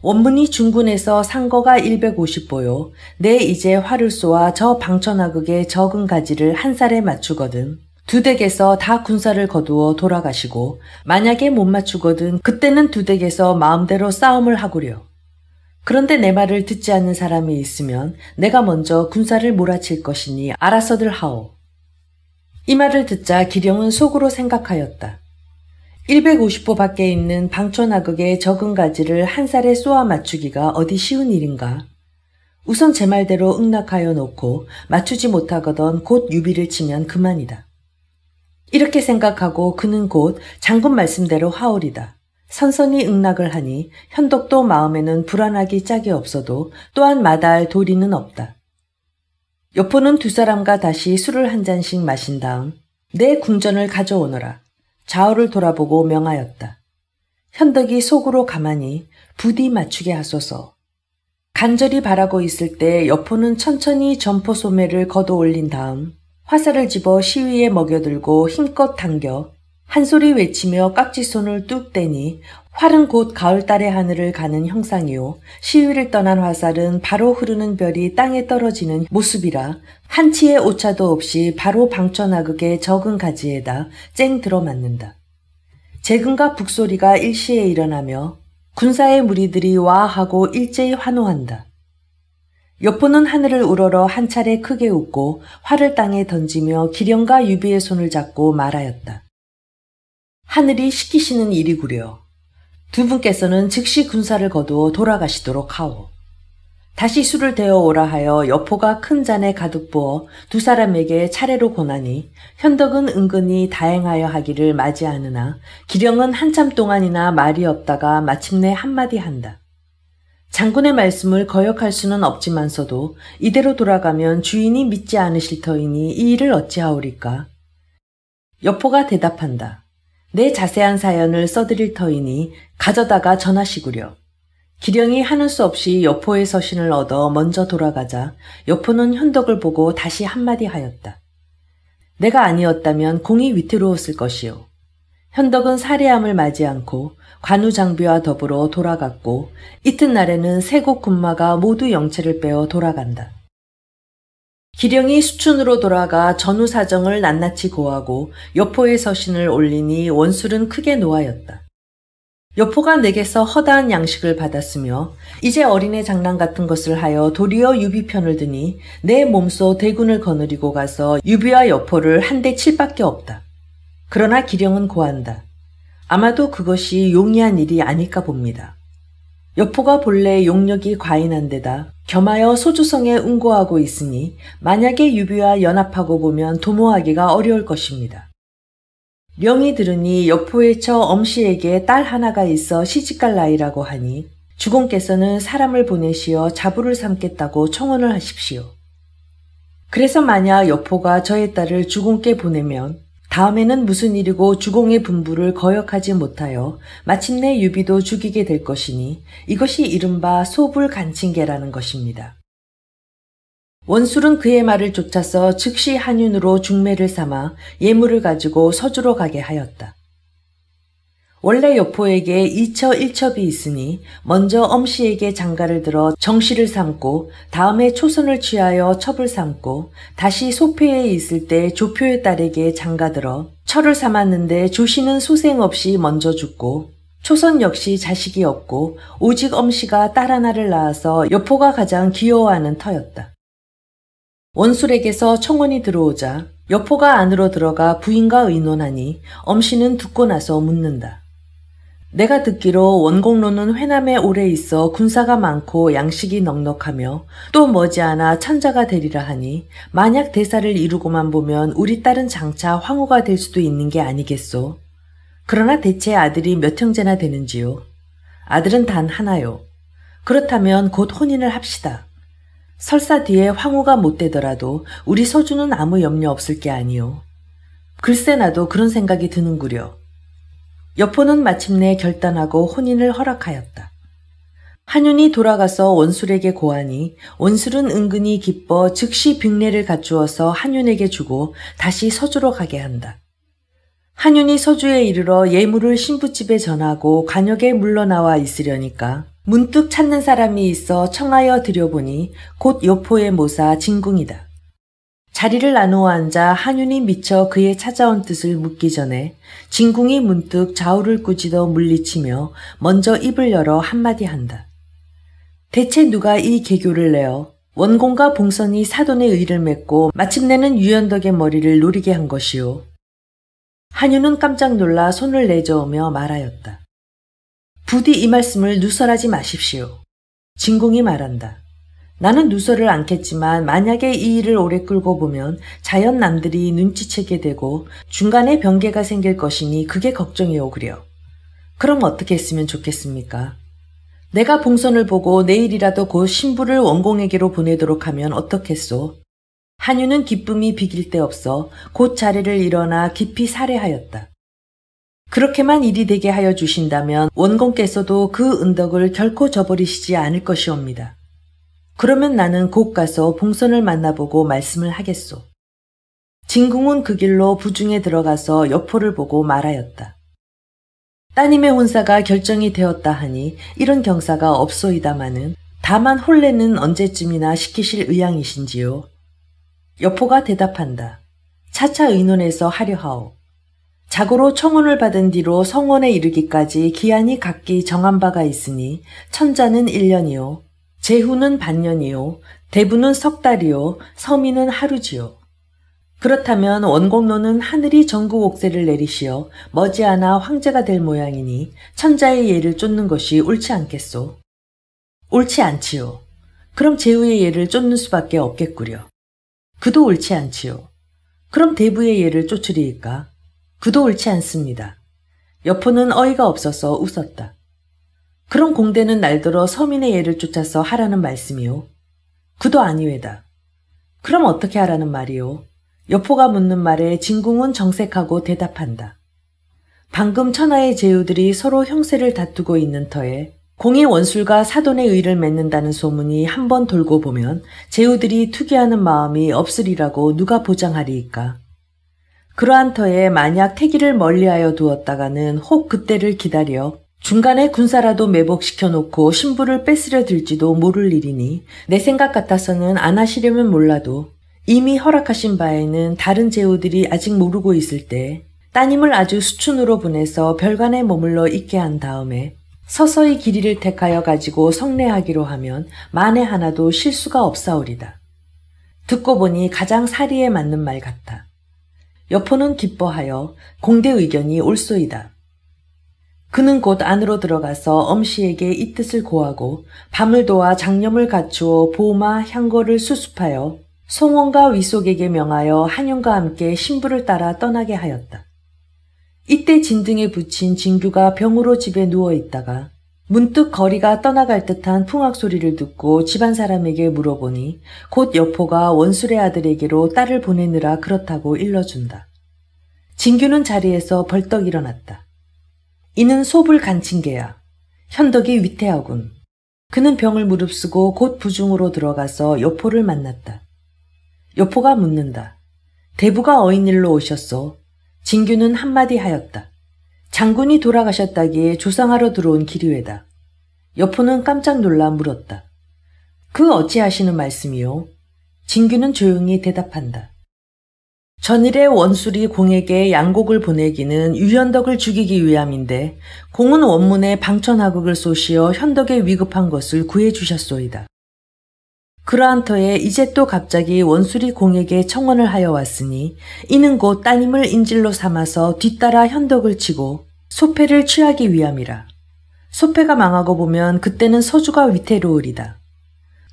원문이 중군에서 상거가 150보요. 내 이제 활을 쏘아 저 방천하극의 적은 가지를 한 살에 맞추거든. 두 댁에서 다 군사를 거두어 돌아가시고 만약에 못 맞추거든 그때는 두 댁에서 마음대로 싸움을 하구려. 그런데 내 말을 듣지 않는 사람이 있으면 내가 먼저 군사를 몰아칠 것이니 알아서들 하오. 이 말을 듣자 기령은 속으로 생각하였다. 150보 밖에 있는 방천하극의 적은 가지를 한 살에 쏘아 맞추기가 어디 쉬운 일인가. 우선 제 말대로 응낙하여 놓고 맞추지 못하거든 곧 유비를 치면 그만이다. 이렇게 생각하고 그는 곧 장군 말씀대로 하오리다. 선선히 응낙을 하니 현덕도 마음에는 불안하기 짝이 없어도 또한 마다할 도리는 없다. 여포는 두 사람과 다시 술을 한 잔씩 마신 다음 내 궁전을 가져오너라. 좌우를 돌아보고 명하였다. 현덕이 속으로 가만히 부디 맞추게 하소서. 간절히 바라고 있을 때 여포는 천천히 점포 소매를 걷어 올린 다음 화살을 집어 시위에 먹여들고 힘껏 당겨 한 소리 외치며 깍지손을 뚝 떼니 활은 곧 가을달의 하늘을 가는 형상이요 시위를 떠난 화살은 바로 흐르는 별이 땅에 떨어지는 모습이라 한치의 오차도 없이 바로 방천하극의 적은 가지에다 쨍 들어맞는다. 재근과 북소리가 일시에 일어나며 군사의 무리들이 와하고 일제히 환호한다. 여포는 하늘을 우러러 한 차례 크게 웃고 활을 땅에 던지며 기령과 유비의 손을 잡고 말하였다. 하늘이 시키시는 일이구려. 두 분께서는 즉시 군사를 거두어 돌아가시도록 하오. 다시 술을 데워 오라 하여 여포가 큰 잔에 가득 부어 두 사람에게 차례로 권하니 현덕은 은근히 다행하여 하기를 맞이하느나 기령은 한참 동안이나 말이 없다가 마침내 한마디 한다. 장군의 말씀을 거역할 수는 없지만서도 이대로 돌아가면 주인이 믿지 않으실 터이니 이 일을 어찌하오리까? 여포가 대답한다. 내 자세한 사연을 써드릴 터이니 가져다가 전하시구려. 기령이 하는 수 없이 여포의 서신을 얻어 먼저 돌아가자 여포는 현덕을 보고 다시 한마디 하였다. 내가 아니었다면 공이 위태로웠을 것이요. 현덕은 살해함을 맞이 않고 관우 장비와 더불어 돌아갔고 이튿날에는 세곡 군마가 모두 영체를 빼어 돌아간다. 기령이 수춘으로 돌아가 전후 사정을 낱낱이 고하고 여포의 서신을 올리니 원술은 크게 노하였다. 여포가 내게서 허다한 양식을 받았으며 이제 어린애 장난 같은 것을 하여 도리어 유비 편을 드니 내 몸소 대군을 거느리고 가서 유비와 여포를 한 대 칠 밖에 없다. 그러나 기령은 고한다. 아마도 그것이 용이한 일이 아닐까 봅니다. 여포가 본래 용력이 과인한 데다 겸하여 소주성에 응고하고 있으니 만약에 유비와 연합하고 보면 도모하기가 어려울 것입니다. 령이 들으니 여포의 처 엄씨에게 딸 하나가 있어 시집갈 나이라고 하니 주공께서는 사람을 보내시어 자부를 삼겠다고 청혼을 하십시오. 그래서 만약 여포가 저의 딸을 주공께 보내면 다음에는 무슨 일이고 주공의 분부를 거역하지 못하여 마침내 유비도 죽이게 될 것이니 이것이 이른바 소불간친계라는 것입니다. 원술은 그의 말을 쫓아서 즉시 한윤으로 중매를 삼아 예물을 가지고 서주로 가게 하였다. 원래 여포에게 이처 일첩이 있으니 먼저 엄씨에게 장가를 들어 정씨를 삼고 다음에 초선을 취하여 첩을 삼고 다시 소패에 있을 때 조표의 딸에게 장가들어 철을 삼았는데 조씨는 소생 없이 먼저 죽고 초선 역시 자식이 없고 오직 엄씨가 딸 하나를 낳아서 여포가 가장 귀여워하는 터였다. 원술에게서 청혼이 들어오자 여포가 안으로 들어가 부인과 의논하니 엄씨는 듣고 나서 묻는다. 내가 듣기로 원공로는 회남에 오래 있어 군사가 많고 양식이 넉넉하며 또 머지않아 천자가 되리라 하니 만약 대사를 이루고만 보면 우리 딸은 장차 황후가 될 수도 있는 게 아니겠소. 그러나 대체 아들이 몇 형제나 되는지요? 아들은 단 하나요. 그렇다면 곧 혼인을 합시다. 설사 뒤에 황후가 못 되더라도 우리 서주는 아무 염려 없을 게 아니오. 글쎄 나도 그런 생각이 드는구려. 여포는 마침내 결단하고 혼인을 허락하였다. 한윤이 돌아가서 원술에게 고하니 원술은 은근히 기뻐 즉시 빅례를 갖추어서 한윤에게 주고 다시 서주로 가게 한다. 한윤이 서주에 이르러 예물을 신부집에 전하고 관역에 물러나와 있으려니까 문득 찾는 사람이 있어 청하여 들여보니 곧 여포의 모사 진궁이다. 자리를 나누어 앉아 한윤이 미처 그의 찾아온 뜻을 묻기 전에 진궁이 문득 좌우를 꾸짖어 물리치며 먼저 입을 열어 한마디 한다. 대체 누가 이 계교를 내어 원공과 봉선이 사돈의 의를 맺고 마침내는 유연덕의 머리를 노리게 한 것이오. 한윤은 깜짝 놀라 손을 내저으며 말하였다. 부디 이 말씀을 누설하지 마십시오. 진궁이 말한다. 나는 누설을 않겠지만 만약에 이 일을 오래 끌고 보면 자연 남들이 눈치채게 되고 중간에 변개가 생길 것이니 그게 걱정이오 그려. 그럼 어떻게 했으면 좋겠습니까? 내가 봉선을 보고 내일이라도 곧 신부를 원공에게로 보내도록 하면 어떻겠소? 한윤은 기쁨이 비길 데 없어 곧 자리를 일어나 깊이 살해하였다. 그렇게만 일이 되게 하여 주신다면 원공께서도 그 은덕을 결코 저버리시지 않을 것이옵니다. 그러면 나는 곧 가서 봉선을 만나보고 말씀을 하겠소. 진궁은 그 길로 부중에 들어가서 여포를 보고 말하였다. 따님의 혼사가 결정이 되었다 하니 이런 경사가 없소이다마는 다만 혼례는 언제쯤이나 시키실 의향이신지요? 여포가 대답한다. 차차 의논해서 하려 하오. 자고로 청혼을 받은 뒤로 성원에 이르기까지 기한이 각기 정한 바가 있으니 천자는 1년이요. 제후는 반년이요. 대부는 석 달이요. 서민은 하루지요. 그렇다면 원공로는 하늘이 전국 옥세를 내리시어 머지않아 황제가 될 모양이니 천자의 예를 쫓는 것이 옳지 않겠소? 옳지 않지요. 그럼 제후의 예를 쫓는 수밖에 없겠구려. 그도 옳지 않지요. 그럼 대부의 예를 쫓으리이까? 그도 옳지 않습니다. 여포는 어이가 없어서 웃었다. 그럼 공대는 날들어 서민의 예를 쫓아서 하라는 말씀이요? 그도 아니외다. 그럼 어떻게 하라는 말이요? 여포가 묻는 말에 진궁은 정색하고 대답한다. 방금 천하의 제후들이 서로 형세를 다투고 있는 터에 공이 원술과 사돈의 의를 맺는다는 소문이 한번 돌고 보면 제후들이 투기하는 마음이 없으리라고 누가 보장하리이까? 그러한 터에 만약 태기를 멀리하여 두었다가는 혹 그때를 기다려 중간에 군사라도 매복시켜 놓고 신부를 뺏으려 들지도 모를 일이니 내 생각 같아서는 안 하시려면 몰라도 이미 허락하신 바에는 다른 제후들이 아직 모르고 있을 때 따님을 아주 수춘으로 보내서 별관에 머물러 있게 한 다음에 서서히 길이를 택하여 가지고 성례하기로 하면 만에 하나도 실수가 없사오리다. 듣고 보니 가장 사리에 맞는 말 같아. 여포는 기뻐하여 공대 의견이 옳소이다. 그는 곧 안으로 들어가서 엄씨에게 이 뜻을 고하고 밤을 도와 장념을 갖추어 보마, 향거를 수습하여 송원과 위속에게 명하여 한윤과 함께 신부를 따라 떠나게 하였다. 이때 진등에 붙인 진규가 병으로 집에 누워있다가 문득 거리가 떠나갈 듯한 풍악 소리를 듣고 집안 사람에게 물어보니 곧 여포가 원술의 아들에게로 딸을 보내느라 그렇다고 일러준다. 진규는 자리에서 벌떡 일어났다. 이는 소불 간친개야. 현덕이 위태하군. 그는 병을 무릅쓰고 곧 부중으로 들어가서 여포를 만났다. 여포가 묻는다. 대부가 어인일로 오셨소? 진규는 한마디 하였다. 장군이 돌아가셨다기에 조상하러 들어온 기류에다. 여포는 깜짝 놀라 물었다. 그 어찌하시는 말씀이요? 진규는 조용히 대답한다. 전일에 원술이 공에게 양곡을 보내기는 유현덕을 죽이기 위함인데 공은 원문에 방천하극을 쏘시어 현덕에 위급한 것을 구해주셨소이다. 그러한 터에 이제 또 갑자기 원술이 공에게 청원을 하여 왔으니 이는 곧 따님을 인질로 삼아서 뒤따라 현덕을 치고 소패를 취하기 위함이라. 소패가 망하고 보면 그때는 서주가 위태로우리다.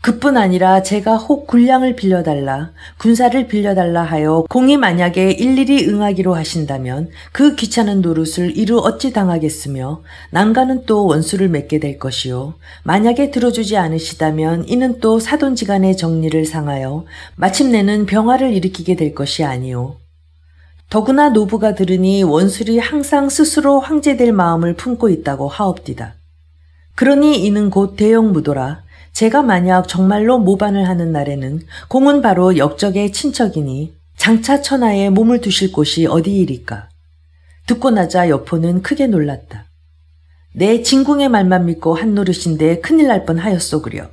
그뿐 아니라 제가 혹 군량을 빌려달라, 군사를 빌려달라 하여 공이 만약에 일일이 응하기로 하신다면 그 귀찮은 노릇을 이루 어찌 당하겠으며 남과는 또 원수를 맺게 될 것이요. 만약에 들어주지 않으시다면 이는 또 사돈지간의 정리를 상하여 마침내는 병화를 일으키게 될 것이 아니오. 더구나 노부가 들으니 원술이 항상 스스로 황제될 마음을 품고 있다고 하옵디다. 그러니 이는 곧 대영무도라. 제가 만약 정말로 모반을 하는 날에는 공은 바로 역적의 친척이니 장차 천하에 몸을 두실 곳이 어디이리까. 듣고 나자 여포는 크게 놀랐다. 내 진궁의 말만 믿고 한 노릇인데 큰일 날 뻔하였소 그려.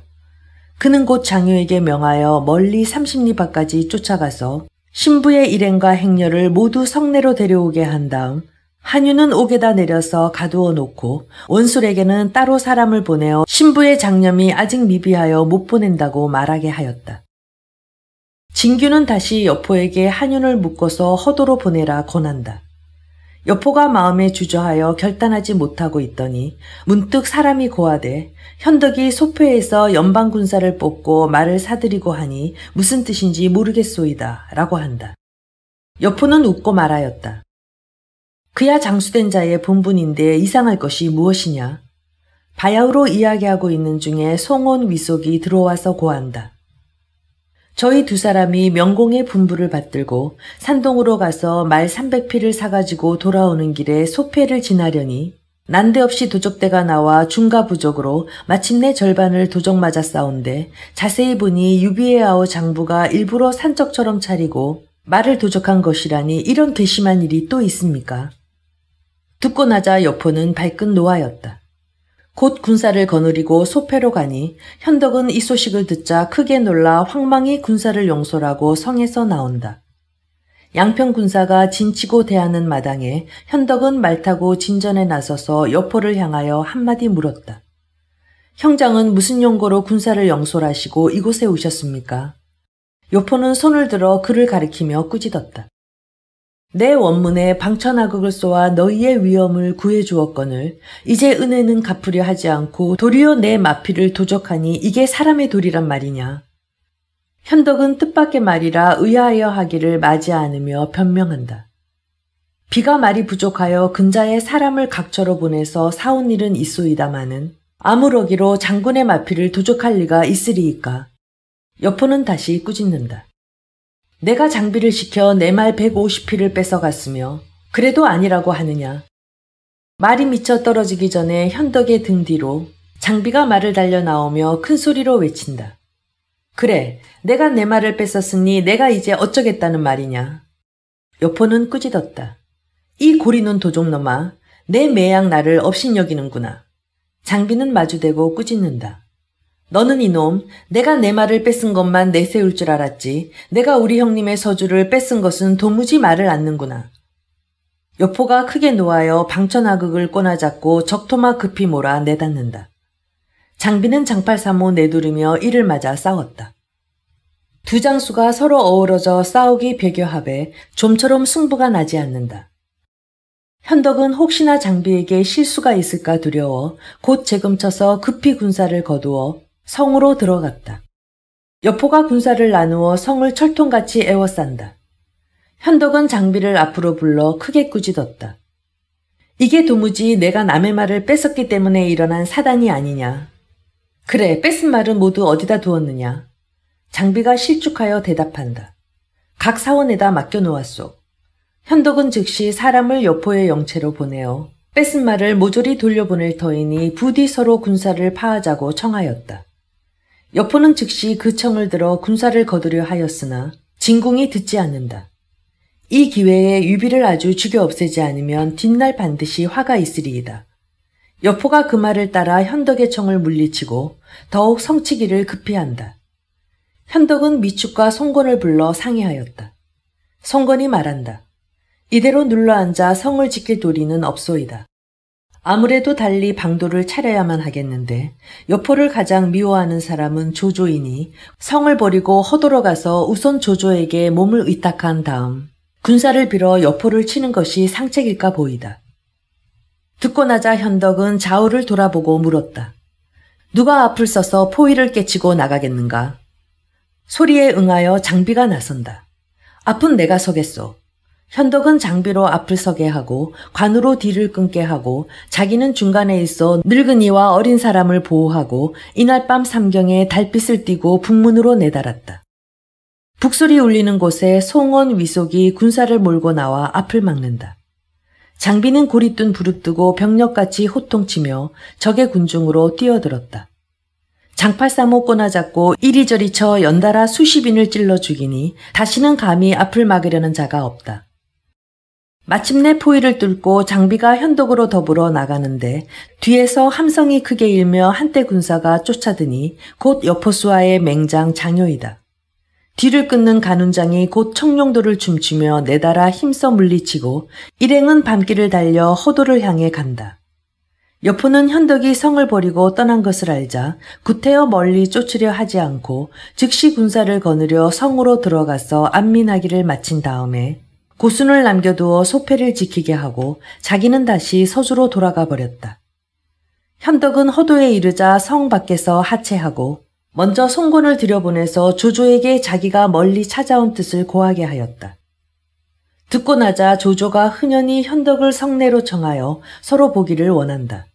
그는 곧 장효에게 명하여 멀리 30리 밖까지 쫓아가서 신부의 일행과 행렬을 모두 성내로 데려오게 한 다음 한유는 옥에다 내려서 가두어 놓고 원술에게는 따로 사람을 보내어 신부의 장념이 아직 미비하여 못 보낸다고 말하게 하였다. 진규는 다시 여포에게 한윤을 묶어서 허도로 보내라 권한다. 여포가 마음에 주저하여 결단하지 못하고 있더니 문득 사람이 고하되 현덕이 소표에서 연방군사를 뽑고 말을 사들이고 하니 무슨 뜻인지 모르겠소이다 라고 한다. 여포는 웃고 말하였다. 그야 장수된 자의 본분인데 이상할 것이 무엇이냐. 바야흐로 이야기하고 있는 중에 송온 위속이 들어와서 고한다. 저희 두 사람이 명공의 분부를 받들고 산동으로 가서 말 300피를 사가지고 돌아오는 길에 소패를 지나려니 난데없이 도적대가 나와 중가부적으로 마침내 절반을 도적 맞아 싸운데 자세히 보니 유비에아오 장부가 일부러 산적처럼 차리고 말을 도적한 것이라니 이런 괘씸한 일이 또 있습니까? 듣고 나자 여포는 발끝 노하였다. 곧 군사를 거느리고 소패로 가니 현덕은 이 소식을 듣자 크게 놀라 황망히 군사를 용솔하고 성에서 나온다. 양평 군사가 진치고 대하는 마당에 현덕은 말 타고 진전에 나서서 여포를 향하여 한마디 물었다. 형장은 무슨 용고로 군사를 영솔하시고 이곳에 오셨습니까? 여포는 손을 들어 그를 가리키며 꾸짖었다. 내 원문에 방천하극을 쏘아 너희의 위엄을 구해주었거늘 이제 은혜는 갚으려 하지 않고 도리어 내 마피를 도적하니 이게 사람의 도리란 말이냐. 현덕은 뜻밖의 말이라 의아하여 하기를 맞이 않으며 변명한다. 비가 말이 부족하여 근자에 사람을 각처로 보내서 사온 일은 있소이다마는 아무러기로 장군의 마피를 도적할 리가 있으리이까. 여포는 다시 꾸짖는다. 내가 장비를 시켜 내 말 150피를 뺏어갔으며 그래도 아니라고 하느냐. 말이 미쳐 떨어지기 전에 현덕의 등 뒤로 장비가 말을 달려 나오며 큰 소리로 외친다. 그래, 내가 내 말을 뺏었으니 내가 이제 어쩌겠다는 말이냐. 여포는 꾸짖었다. 이 고리눈 도적놈아, 내 매양 나를 업신여기는구나. 장비는 마주대고 꾸짖는다. 너는 이놈, 내가 내 말을 뺏은 것만 내세울 줄 알았지. 내가 우리 형님의 서주를 뺏은 것은 도무지 말을 않는구나. 여포가 크게 노하여 방천하극을 꼬나잡고 적토마 급히 몰아 내닫는다. 장비는 장팔사모 내두르며 이를 맞아 싸웠다. 두 장수가 서로 어우러져 싸우기 배교합에 좀처럼 승부가 나지 않는다. 현덕은 혹시나 장비에게 실수가 있을까 두려워 곧 재금쳐서 급히 군사를 거두어 성으로 들어갔다. 여포가 군사를 나누어 성을 철통같이 에워싼다. 현덕은 장비를 앞으로 불러 크게 꾸짖었다. 이게 도무지 내가 남의 말을 뺏었기 때문에 일어난 사단이 아니냐. 그래, 뺏은 말은 모두 어디다 두었느냐. 장비가 실축하여 대답한다. 각 사원에다 맡겨놓았소. 현덕은 즉시 사람을 여포의 영체로 보내어 뺏은 말을 모조리 돌려보낼 터이니 부디 서로 군사를 파하자고 청하였다. 여포는 즉시 그 청을 들어 군사를 거두려 하였으나 진궁이 듣지 않는다. 이 기회에 유비를 아주 죽여 없애지 않으면 뒷날 반드시 화가 있으리이다. 여포가 그 말을 따라 현덕의 청을 물리치고 더욱 성치기를 급히 한다. 현덕은 미축과 송건을 불러 상의하였다. 송건이 말한다. 이대로 눌러앉아 성을 지킬 도리는 없소이다. 아무래도 달리 방도를 차려야만 하겠는데 여포를 가장 미워하는 사람은 조조이니 성을 버리고 허도로 가서 우선 조조에게 몸을 의탁한 다음 군사를 빌어 여포를 치는 것이 상책일까 보이다. 듣고 나자 현덕은 좌우를 돌아보고 물었다. 누가 앞을 서서 포위를 깨치고 나가겠는가? 소리에 응하여 장비가 나선다. 앞은 내가 서겠소. 현덕은 장비로 앞을 서게 하고 관으로 뒤를 끊게 하고 자기는 중간에 있어 늙은이와 어린 사람을 보호하고 이날 밤 삼경에 달빛을 띠고 북문으로 내달았다. 북소리 울리는 곳에 송원 위속이 군사를 몰고 나와 앞을 막는다. 장비는 고리뜬 부릅뜨고 병력같이 호통치며 적의 군중으로 뛰어들었다. 장팔사모 꼬나잡고 이리저리 쳐 연달아 수십인을 찔러 죽이니 다시는 감히 앞을 막으려는 자가 없다. 마침내 포위를 뚫고 장비가 현덕으로 더불어 나가는데 뒤에서 함성이 크게 일며 한때 군사가 쫓아드니 곧 여포수와의 맹장 장효이다. 뒤를 끊는 간운장이 곧 청룡도를 춤추며 내달아 힘써 물리치고 일행은 밤길을 달려 허도를 향해 간다. 여포는 현덕이 성을 버리고 떠난 것을 알자 구태여 멀리 쫓으려 하지 않고 즉시 군사를 거느려 성으로 들어가서 안민하기를 마친 다음에 고순을 남겨두어 소패를 지키게 하고 자기는 다시 서주로 돌아가 버렸다. 현덕은 허도에 이르자 성 밖에서 하체하고 먼저 송곤을 들여보내서 조조에게 자기가 멀리 찾아온 뜻을 고하게 하였다. 듣고 나자 조조가 흔연히 현덕을 성내로 청하여 서로 보기를 원한다.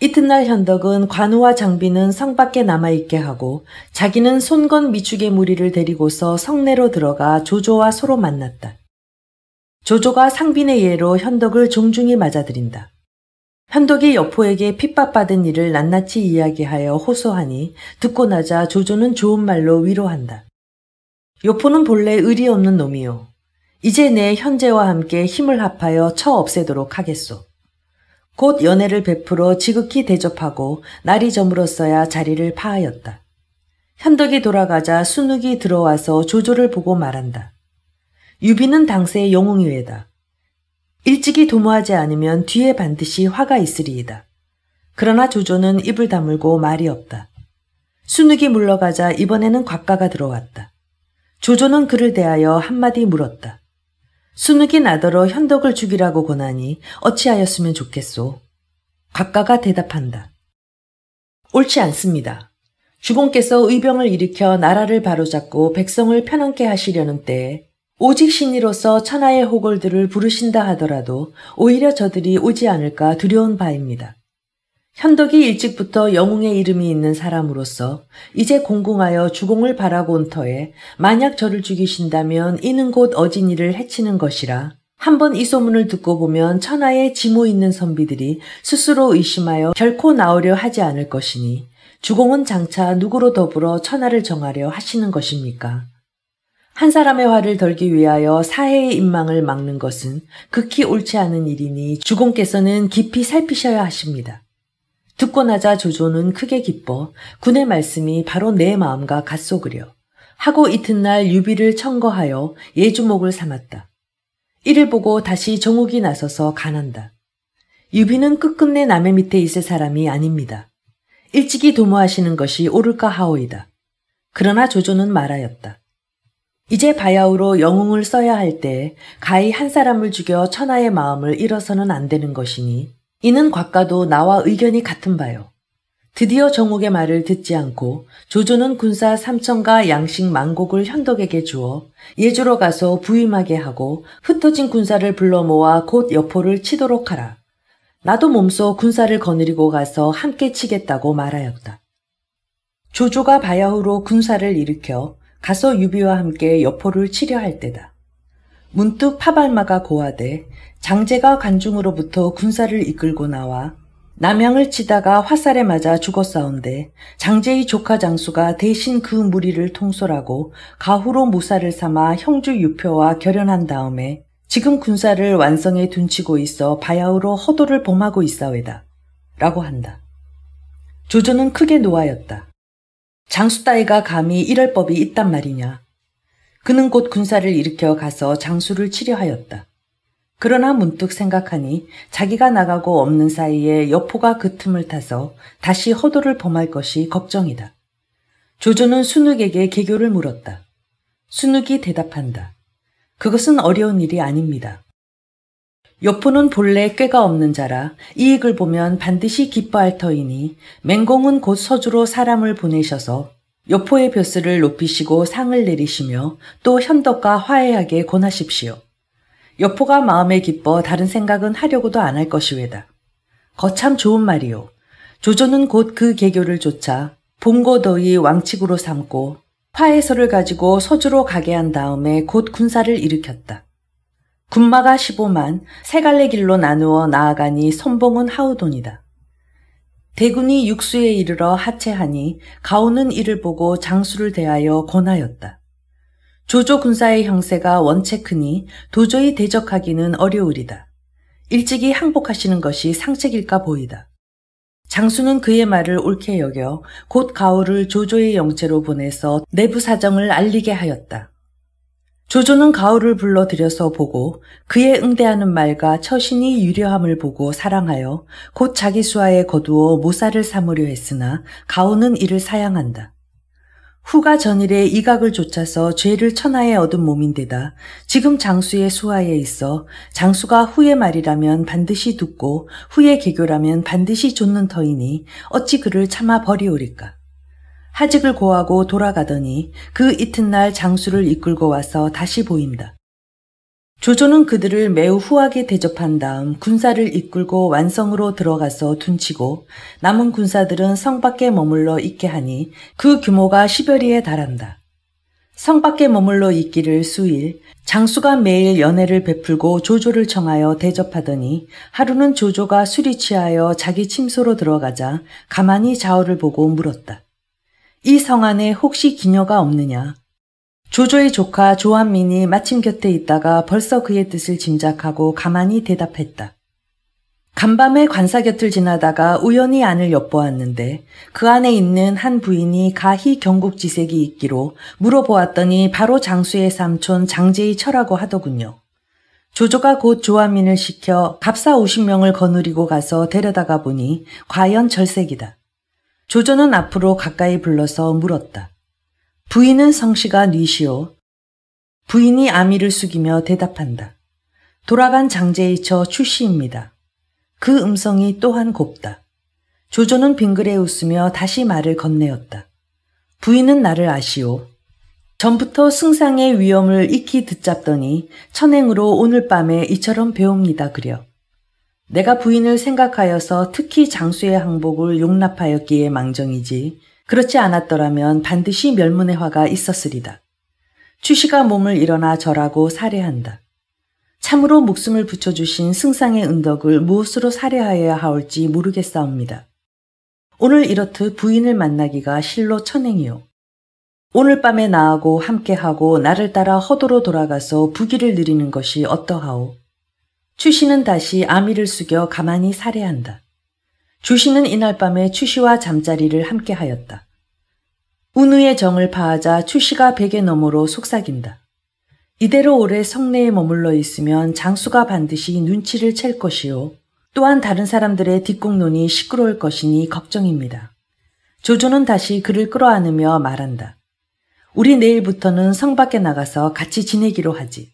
이튿날 현덕은 관우와 장비는 성 밖에 남아있게 하고 자기는 손건 미축의 무리를 데리고서 성내로 들어가 조조와 서로 만났다. 조조가 상빈의 예로 현덕을 종중히 맞아들인다. 현덕이 여포에게 핍박받은 일을 낱낱이 이야기하여 호소하니 듣고 나자 조조는 좋은 말로 위로한다. 여포는 본래 의리 없는 놈이요. 이제 내 현재와 함께 힘을 합하여 쳐 없애도록 하겠소. 곧 연애를 베풀어 지극히 대접하고 날이 저물었어야 자리를 파하였다. 현덕이 돌아가자 순욱이 들어와서 조조를 보고 말한다. 유비는 당세 영웅이외다. 일찍이 도모하지 않으면 뒤에 반드시 화가 있으리이다. 그러나 조조는 입을 다물고 말이 없다. 순욱이 물러가자 이번에는 곽가가 들어왔다. 조조는 그를 대하여 한마디 물었다. 순욱이 나더러 현덕을 죽이라고 권하니 어찌하였으면 좋겠소? 곽가가 대답한다. 옳지 않습니다. 주공께서 의병을 일으켜 나라를 바로잡고 백성을 편안케 하시려는 때에 오직 신이로서 천하의 호걸들을 부르신다 하더라도 오히려 저들이 오지 않을까 두려운 바입니다. 현덕이 일찍부터 영웅의 이름이 있는 사람으로서 이제 공공하여 주공을 바라고 온 터에 만약 저를 죽이신다면 이는 곧 어진이를 해치는 것이라 한번 이 소문을 듣고 보면 천하에 지모 있는 선비들이 스스로 의심하여 결코 나오려 하지 않을 것이니 주공은 장차 누구로 더불어 천하를 정하려 하시는 것입니까? 한 사람의 화를 덜기 위하여 사해의 인망을 막는 것은 극히 옳지 않은 일이니 주공께서는 깊이 살피셔야 하십니다. 듣고 나자 조조는 크게 기뻐 군의 말씀이 바로 내 마음과 같소그려 하고 이튿날 유비를 청거하여 예주목을 삼았다. 이를 보고 다시 정욱이 나서서 간한다. 유비는 끝끝내 남의 밑에 있을 사람이 아닙니다. 일찍이 도모하시는 것이 옳을까 하오이다. 그러나 조조는 말하였다. 이제 바야흐로 영웅을 써야 할 때 가히 한 사람을 죽여 천하의 마음을 잃어서는 안 되는 것이니 이는 곽가도 나와 의견이 같은 바요. 드디어 정욱의 말을 듣지 않고 조조는 군사 3천과 양식 만곡을 현덕에게 주어 예주로 가서 부임하게 하고 흩어진 군사를 불러 모아 곧 여포를 치도록 하라. 나도 몸소 군사를 거느리고 가서 함께 치겠다고 말하였다. 조조가 바야흐로 군사를 일으켜 가서 유비와 함께 여포를 치려 할 때다. 문득 파발마가 고하되 장제가 관중으로부터 군사를 이끌고 나와 남양을 치다가 화살에 맞아 죽었사온데 장제의 조카 장수가 대신 그 무리를 통솔하고 가후로 무사를 삼아 형주 유표와 결연한 다음에 지금 군사를 완성에 둔치고 있어 바야흐로 허도를 범하고 있사오이다. 라고 한다. 조조는 크게 노하였다. 장수 따위가 감히 이럴 법이 있단 말이냐. 그는 곧 군사를 일으켜 가서 장수를 치려 하였다. 그러나 문득 생각하니 자기가 나가고 없는 사이에 여포가 그 틈을 타서 다시 허도를 범할 것이 걱정이다. 조조는 순욱에게 계교를 물었다. 순욱이 대답한다. 그것은 어려운 일이 아닙니다. 여포는 본래 꾀가 없는 자라 이익을 보면 반드시 기뻐할 터이니 맹공은 곧 서주로 사람을 보내셔서 여포의 벼슬을 높이시고 상을 내리시며 또 현덕과 화해하게 권하십시오. 여포가 마음에 기뻐 다른 생각은 하려고도 안 할 것이외다. 거참 좋은 말이요. 조조는 곧 그 계교를 쫓아 봉고더위 왕칙으로 삼고 화해서를 가지고 서주로 가게 한 다음에 곧 군사를 일으켰다. 군마가 15만, 세 갈래 길로 나누어 나아가니 선봉은 하우돈이다. 대군이 육수에 이르러 하체하니 가오는 이를 보고 장수를 대하여 권하였다. 조조 군사의 형세가 원체 크니 도저히 대적하기는 어려우리다. 일찍이 항복하시는 것이 상책일까 보이다. 장수는 그의 말을 옳게 여겨 곧 가오를 조조의 영체로 보내서 내부 사정을 알리게 하였다. 조조는 가오를 불러들여서 보고 그의 응대하는 말과 처신이 유려함을 보고 사랑하여 곧 자기 수하에 거두어 모사를 삼으려 했으나 가오는 이를 사양한다. 후가 전일에 이각을 쫓아서 죄를 천하에 얻은 몸인데다 지금 장수의 수하에 있어 장수가 후의 말이라면 반드시 듣고 후의 계교라면 반드시 좇는 터이니 어찌 그를 참아 버리오리까. 하직을 고하고 돌아가더니 그 이튿날 장수를 이끌고 와서 다시 보인다. 조조는 그들을 매우 후하게 대접한 다음 군사를 이끌고 완성으로 들어가서 둔치고 남은 군사들은 성 밖에 머물러 있게 하니 그 규모가 10여리에 달한다. 성 밖에 머물러 있기를 수일, 장수가 매일 연회를 베풀고 조조를 청하여 대접하더니 하루는 조조가 술이 취하여 자기 침소로 들어가자 가만히 좌우를 보고 물었다. 이 성 안에 혹시 기녀가 없느냐? 조조의 조카 조한민이 마침 곁에 있다가 벌써 그의 뜻을 짐작하고 가만히 대답했다. 간밤에 관사 곁을 지나다가 우연히 안을 엿보았는데 그 안에 있는 한 부인이 가히 경국지색이 있기로 물어보았더니 바로 장수의 삼촌 장제의 처라고 하더군요. 조조가 곧 조한민을 시켜 갑사 50명을 거느리고 가서 데려다가 보니 과연 절색이다. 조조는 앞으로 가까이 불러서 물었다. 부인은 성씨가 뉘시오. 부인이 아미를 숙이며 대답한다. 돌아간 장제의 처 출시입니다. 그 음성이 또한 곱다. 조조는 빙그레 웃으며 다시 말을 건네었다. 부인은 나를 아시오. 전부터 승상의 위엄을 익히 듣잡더니 천행으로 오늘 밤에 이처럼 배웁니다 그려. 내가 부인을 생각하여서 특히 장수의 항복을 용납하였기에 망정이지 그렇지 않았더라면 반드시 멸문의 화가 있었으리다. 추씨가 몸을 일어나 절하고 살해한다. 참으로 목숨을 붙여주신 승상의 은덕을 무엇으로 살해하여야 하올지 모르겠사옵니다. 오늘 이렇듯 부인을 만나기가 실로 천행이요. 오늘 밤에 나하고 함께하고 나를 따라 허도로 돌아가서 부귀를 누리는 것이 어떠하오? 추씨는 다시 아미를 숙여 가만히 살해한다. 주씨는 이날 밤에 추씨와 잠자리를 함께 하였다. 운우의 정을 파하자 추씨가 베개 너머로 속삭인다. 이대로 오래 성내에 머물러 있으면 장수가 반드시 눈치를 챌 것이요. 또한 다른 사람들의 뒷공론이 시끄러울 것이니 걱정입니다. 조조는 다시 그를 끌어안으며 말한다. 우리 내일부터는 성 밖에 나가서 같이 지내기로 하지.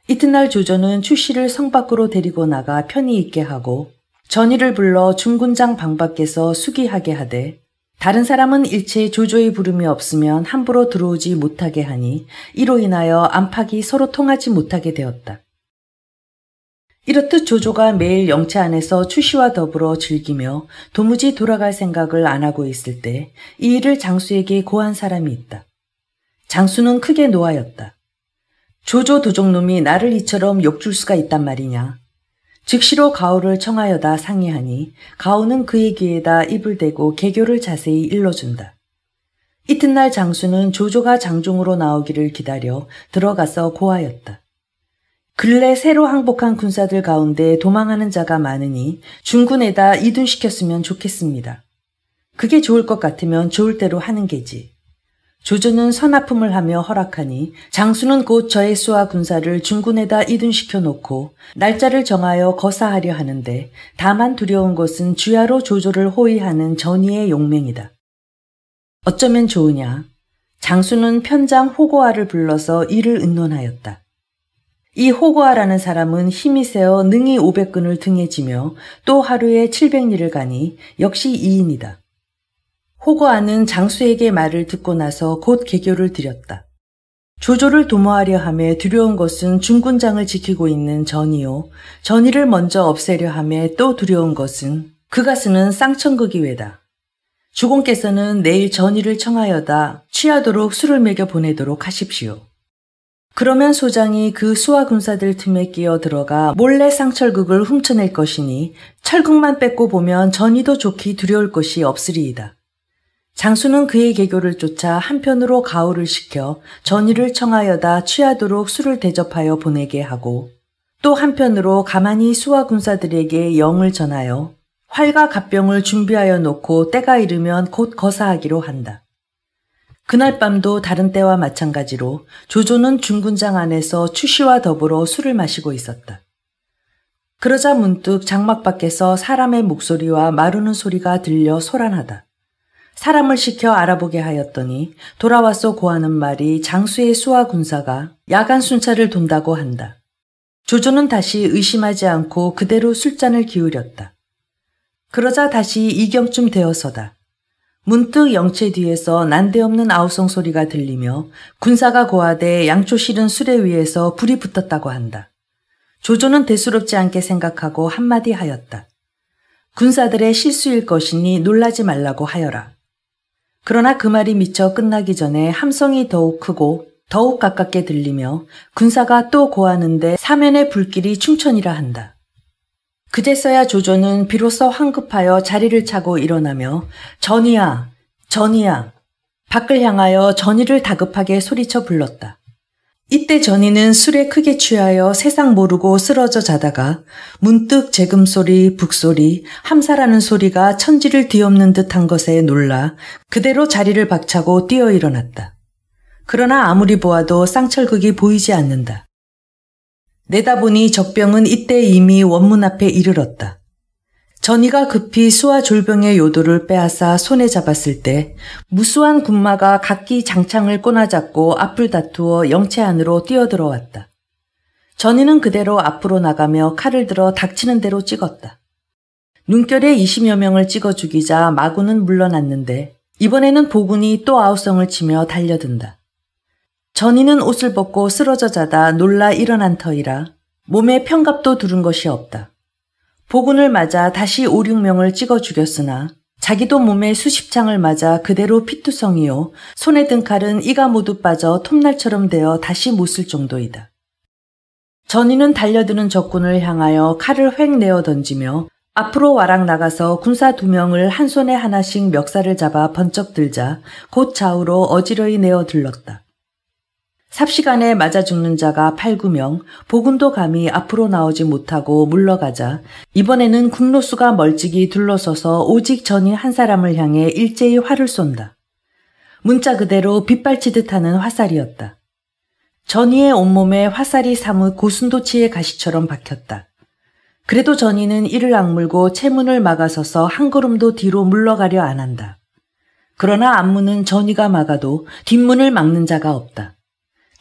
이튿날 조조는 추씨를 성 밖으로 데리고 나가 편히 있게 하고 전이를 불러 중군장 방 밖에서 수기하게 하되 다른 사람은 일체 조조의 부름이 없으면 함부로 들어오지 못하게 하니 이로 인하여 안팎이 서로 통하지 못하게 되었다. 이렇듯 조조가 매일 영체 안에서 추씨와 더불어 즐기며 도무지 돌아갈 생각을 안 하고 있을 때 이 일을 장수에게 고한 사람이 있다. 장수는 크게 노하였다. 조조 도적놈이 나를 이처럼 욕줄 수가 있단 말이냐. 즉시로 가오를 청하여다 상의하니 가오는 그의 귀에다 입을 대고 개교를 자세히 일러준다. 이튿날 장수는 조조가 장중으로 나오기를 기다려 들어가서 고하였다. 근래 새로 항복한 군사들 가운데 도망하는 자가 많으니 중군에다 이둔시켰으면 좋겠습니다. 그게 좋을 것 같으면 좋을 대로 하는 게지. 조조는 선하품을 하며 허락하니 장수는 곧 저의 수하 군사를 중군에다 이둔시켜 놓고 날짜를 정하여 거사하려 하는데 다만 두려운 것은 주야로 조조를 호위하는 전이의 용맹이다. 어쩌면 좋으냐. 장수는 편장 호고아를 불러서 이를 의논하였다. 이 호고아라는 사람은 힘이 세어 능히 500근을 등에 지며 또 하루에 700리를 가니 역시 2인이다. 호고아는 장수에게 말을 듣고 나서 곧 개교를 드렸다. 조조를 도모하려 하며 두려운 것은 중군장을 지키고 있는 전이요. 전이를 먼저 없애려 하며 또 두려운 것은 그가 쓰는 쌍천극이외다. 주공께서는 내일 전이를 청하여다 취하도록 술을 먹여 보내도록 하십시오. 그러면 소장이 그 수하 군사들 틈에 끼어 들어가 몰래 쌍철극을 훔쳐낼 것이니 철극만 뺏고 보면 전이도 좋기 두려울 것이 없으리이다. 장수는 그의 계교를 쫓아 한편으로 가오를 시켜 전이를 청하여다 취하도록 술을 대접하여 보내게 하고 또 한편으로 가만히 수하 군사들에게 영을 전하여 활과 갓병을 준비하여 놓고 때가 이르면 곧 거사하기로 한다. 그날 밤도 다른 때와 마찬가지로 조조는 중군장 안에서 추씨와 더불어 술을 마시고 있었다. 그러자 문득 장막 밖에서 사람의 목소리와 마르는 소리가 들려 소란하다. 사람을 시켜 알아보게 하였더니 돌아와서 고하는 말이 장수의 수하 군사가 야간 순찰을 돈다고 한다. 조조는 다시 의심하지 않고 그대로 술잔을 기울였다. 그러자 다시 이경쯤 되어서다. 문득 영체 뒤에서 난데없는 아우성 소리가 들리며 군사가 고하되 양초 실은 수레 위에서 불이 붙었다고 한다. 조조는 대수롭지 않게 생각하고 한마디 하였다. 군사들의 실수일 것이니 놀라지 말라고 하여라. 그러나 그 말이 미처 끝나기 전에 함성이 더욱 크고 더욱 가깝게 들리며 군사가 또 고하는데 사면의 불길이 충천이라 한다. 그제서야 조조는 비로소 황급하여 자리를 차고 일어나며 전이야, 전이야, 밖을 향하여 전이를 다급하게 소리쳐 불렀다. 이때 전이는 술에 크게 취하여 세상 모르고 쓰러져 자다가 문득 재금소리, 북소리, 함사라는 소리가 천지를 뒤엎는 듯한 것에 놀라 그대로 자리를 박차고 뛰어 일어났다. 그러나 아무리 보아도 쌍철극이 보이지 않는다. 내다보니 적병은 이때 이미 원문 앞에 이르렀다. 전이가 급히 수하 졸병의 요도를 빼앗아 손에 잡았을 때 무수한 군마가 각기 장창을 꼬나잡고 앞을 다투어 영체 안으로 뛰어들어왔다. 전이는 그대로 앞으로 나가며 칼을 들어 닥치는 대로 찍었다. 눈결에 20여 명을 찍어 죽이자 마구는 물러났는데 이번에는 보군이 또 아우성을 치며 달려든다. 전이는 옷을 벗고 쓰러져 자다 놀라 일어난 터이라 몸에 편갑도 두른 것이 없다. 보군을 맞아 다시 5, 6명을 찍어 죽였으나 자기도 몸에 수십 창을 맞아 그대로 피투성이요 손에 든 칼은 이가 모두 빠져 톱날처럼 되어 다시 못 쓸 정도이다. 전이는 달려드는 적군을 향하여 칼을 획 내어 던지며 앞으로 와락 나가서 군사 2명을 한 손에 하나씩 멱살을 잡아 번쩍 들자 곧 좌우로 어지러이 내어 들렀다. 삽시간에 맞아 죽는 자가 8, 9명, 보군도 감히 앞으로 나오지 못하고 물러가자 이번에는 국로수가 멀찍이 둘러서서 오직 전이 한 사람을 향해 일제히 활을 쏜다. 문자 그대로 빗발치듯 하는 화살이었다. 전이의 온몸에 화살이 사뭇 고슴도치의 가시처럼 박혔다. 그래도 전이는 이를 악물고 채문을 막아서서 한 걸음도 뒤로 물러가려 안 한다. 그러나 앞문은 전이가 막아도 뒷문을 막는 자가 없다.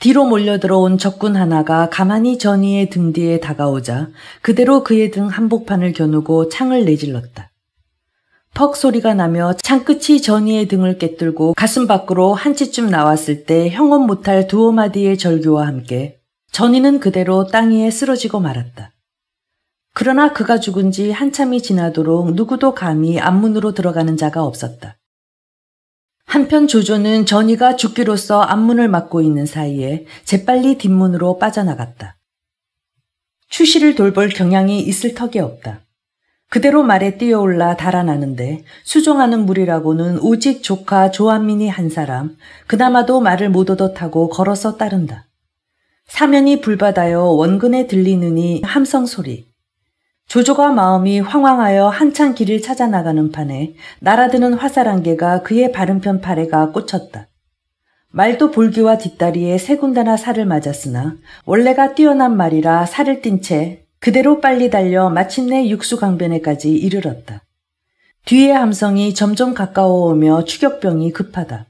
뒤로 몰려들어온 적군 하나가 가만히 전이의 등 뒤에 다가오자 그대로 그의 등 한복판을 겨누고 창을 내질렀다. 퍽 소리가 나며 창끝이 전이의 등을 꿰뚫고 가슴 밖으로 한치쯤 나왔을 때 형언 못할 두어 마디의 절규와 함께 전이는 그대로 땅 위에 쓰러지고 말았다. 그러나 그가 죽은 지 한참이 지나도록 누구도 감히 앞문으로 들어가는 자가 없었다. 한편 조조는 전이가 죽기로써 앞문을 막고 있는 사이에 재빨리 뒷문으로 빠져나갔다. 추씨를 돌볼 경향이 있을 턱이 없다. 그대로 말에 뛰어올라 달아나는데 수종하는 무리라고는 오직 조카 조한민이 한 사람, 그나마도 말을 못 얻어타고 걸어서 따른다. 사면이 불바다여 원근에 들리느니 함성 소리. 조조가 마음이 황황하여 한참 길을 찾아나가는 판에 날아드는 화살 한 개가 그의 바른편 팔에가 꽂혔다. 말도 볼기와 뒷다리에 세 군데나 살을 맞았으나 원래가 뛰어난 말이라 살을 띈 채 그대로 빨리 달려 마침내 육수강변에까지 이르렀다. 뒤의 함성이 점점 가까워오며 추격병이 급하다.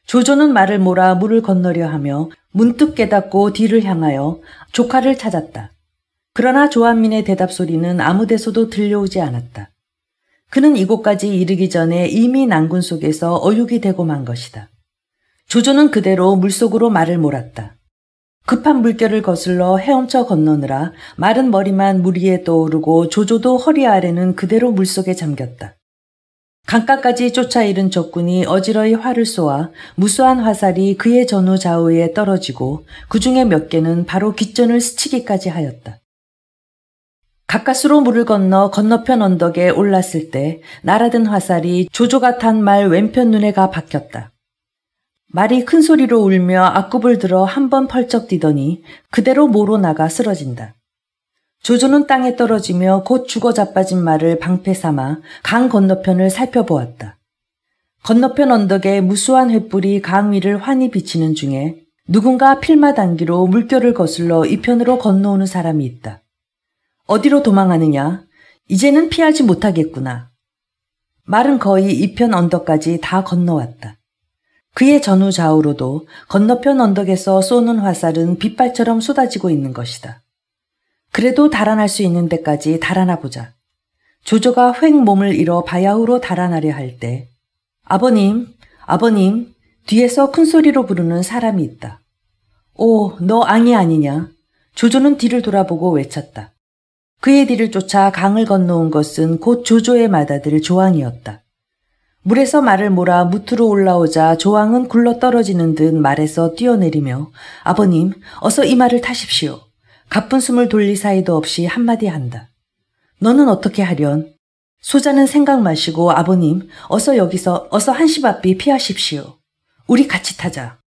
조조는 말을 몰아 물을 건너려 하며 문득 깨닫고 뒤를 향하여 조카를 찾았다. 그러나 조한민의 대답 소리는 아무 데서도 들려오지 않았다. 그는 이곳까지 이르기 전에 이미 난군 속에서 어육이 되고 만 것이다. 조조는 그대로 물속으로 말을 몰았다. 급한 물결을 거슬러 헤엄쳐 건너느라 마른 머리만 물 위에 떠오르고 조조도 허리 아래는 그대로 물속에 잠겼다. 강가까지 쫓아 이른 적군이 어지러이 활을 쏘아 무수한 화살이 그의 전후 좌우에 떨어지고 그 중에 몇 개는 바로 귓전을 스치기까지 하였다. 가까스로 물을 건너 건너편 언덕에 올랐을 때 날아든 화살이 조조가 탄 말 왼편 눈에 가 박혔다. 말이 큰 소리로 울며 앞굽을 들어 한 번 펄쩍 뛰더니 그대로 모로 나가 쓰러진다. 조조는 땅에 떨어지며 곧 죽어 자빠진 말을 방패 삼아 강 건너편을 살펴보았다. 건너편 언덕에 무수한 횃불이 강 위를 환히 비치는 중에 누군가 필마단기로 물결을 거슬러 이편으로 건너오는 사람이 있다. 어디로 도망하느냐? 이제는 피하지 못하겠구나. 말은 거의 이편 언덕까지 다 건너왔다. 그의 전후 좌우로도 건너편 언덕에서 쏘는 화살은 빗발처럼 쏟아지고 있는 것이다. 그래도 달아날 수 있는 데까지 달아나 보자. 조조가 횡 몸을 잃어 바야흐로 달아나려 할 때 아버님, 아버님, 뒤에서 큰 소리로 부르는 사람이 있다. 오, 너 앙이 아니냐? 조조는 뒤를 돌아보고 외쳤다. 그의 뒤를 쫓아 강을 건너온 것은 곧 조조의 맏아들 조항이었다. 물에서 말을 몰아 무트로 올라오자 조항은 굴러 떨어지는 듯 말에서 뛰어내리며 아버님, 어서 이 말을 타십시오. 가쁜 숨을 돌릴 사이도 없이 한마디 한다. 너는 어떻게 하련? 소자는 생각 마시고 아버님, 어서 여기서 어서 한시 앞이 피하십시오. 우리 같이 타자.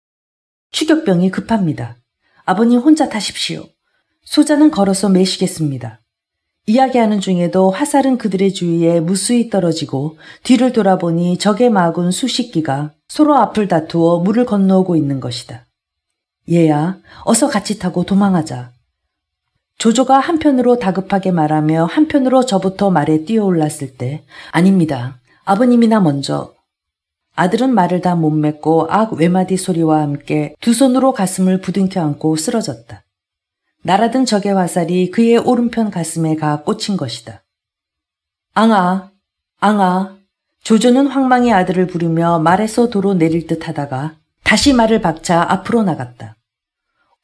추격병이 급합니다. 아버님 혼자 타십시오. 소자는 걸어서 매시겠습니다. 이야기하는 중에도 화살은 그들의 주위에 무수히 떨어지고 뒤를 돌아보니 적의 마군 수십 기가 서로 앞을 다투어 물을 건너오고 있는 것이다. 얘야, 어서 같이 타고 도망하자. 조조가 한편으로 다급하게 말하며 한편으로 저부터 말에 뛰어올랐을 때 아닙니다. 아버님이나 먼저. 아들은 말을 다 못 맺고 악 외마디 소리와 함께 두 손으로 가슴을 부둥켜 안고 쓰러졌다. 날아든 적의 화살이 그의 오른편 가슴에 가 꽂힌 것이다. 앙아, 앙아. 조조는 황망히 아들을 부르며 말에서 도로 내릴 듯 하다가 다시 말을 박차 앞으로 나갔다.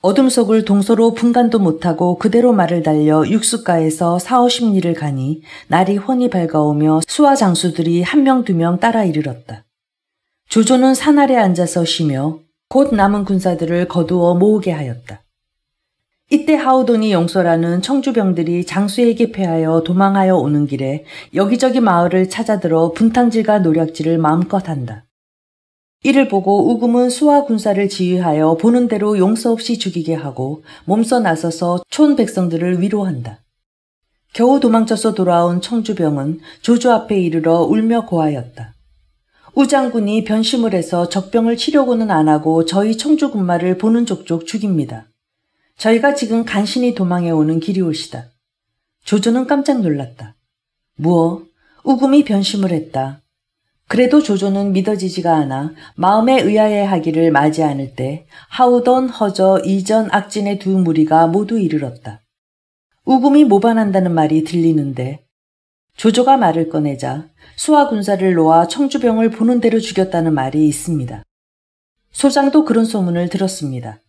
어둠 속을 동서로 분간도 못하고 그대로 말을 달려 육수가에서 40~50리를 가니 날이 훤히 밝아오며 수하 장수들이 한 명 두 명 따라 이르렀다. 조조는 산 아래 앉아서 쉬며 곧 남은 군사들을 거두어 모으게 하였다. 이때 하우돈이 용서라는 청주병들이 장수에게 패하여 도망하여 오는 길에 여기저기 마을을 찾아들어 분탕질과 노략질을 마음껏 한다. 이를 보고 우금은 수하 군사를 지휘하여 보는 대로 용서 없이 죽이게 하고 몸서 나서서 촌 백성들을 위로한다. 겨우 도망쳐서 돌아온 청주병은 조조 앞에 이르러 울며 고하였다. 우장군이 변심을 해서 적병을 치려고는 안 하고 저희 청주군마를 보는 족족 죽입니다. 저희가 지금 간신히 도망해 오는 길이올시다. 조조는 깜짝 놀랐다. 무엇? 우금이 변심을 했다. 그래도 조조는 믿어지지가 않아 마음에 의아해하기를 맞이 않을 때 하우던, 허저, 이전, 악진의 두 무리가 모두 이르렀다. 우금이 모반한다는 말이 들리는데 조조가 말을 꺼내자 수하군사를 놓아 청주병을 보는 대로 죽였다는 말이 있습니다. 소장도 그런 소문을 들었습니다.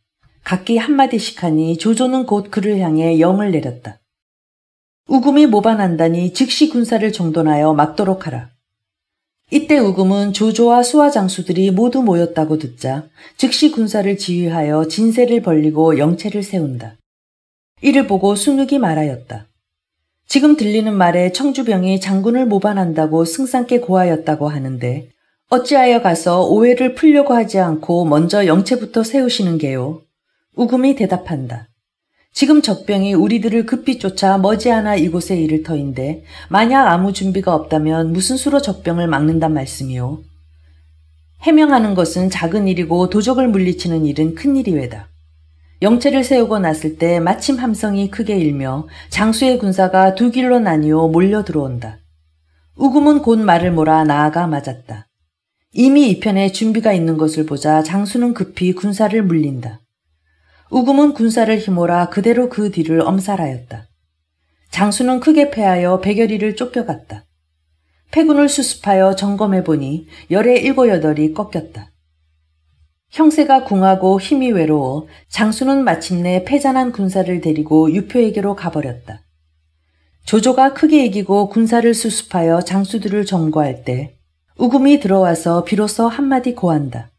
각기 한마디씩 하니 조조는 곧 그를 향해 영을 내렸다. 우금이 모반한다니 즉시 군사를 정돈하여 막도록 하라. 이때 우금은 조조와 수하 장수들이 모두 모였다고 듣자 즉시 군사를 지휘하여 진세를 벌리고 영체를 세운다. 이를 보고 순욱이 말하였다. 지금 들리는 말에 청주병이 장군을 모반한다고 승상께 고하였다고 하는데 어찌하여 가서 오해를 풀려고 하지 않고 먼저 영체부터 세우시는 게요? 우금이 대답한다. 지금 적병이 우리들을 급히 쫓아 머지않아 이곳에 이를 터인데 만약 아무 준비가 없다면 무슨 수로 적병을 막는단 말씀이요? 해명하는 것은 작은 일이고 도적을 물리치는 일은 큰 일이외다. 영체를 세우고 났을 때 마침 함성이 크게 일며 장수의 군사가 두 길로 나뉘어 몰려 들어온다. 우금은 곧 말을 몰아 나아가 맞았다. 이미 이편에 준비가 있는 것을 보자 장수는 급히 군사를 물린다. 우금은 군사를 힘몰아 그대로 그 뒤를 엄살하였다. 장수는 크게 패하여 백여리를 쫓겨갔다. 패군을 수습하여 점검해보니 열의 7, 8이 꺾였다. 형세가 궁하고 힘이 외로워 장수는 마침내 패잔한 군사를 데리고 유표에게로 가버렸다. 조조가 크게 이기고 군사를 수습하여 장수들을 점거할 때 우금이 들어와서 비로소 한마디 고한다.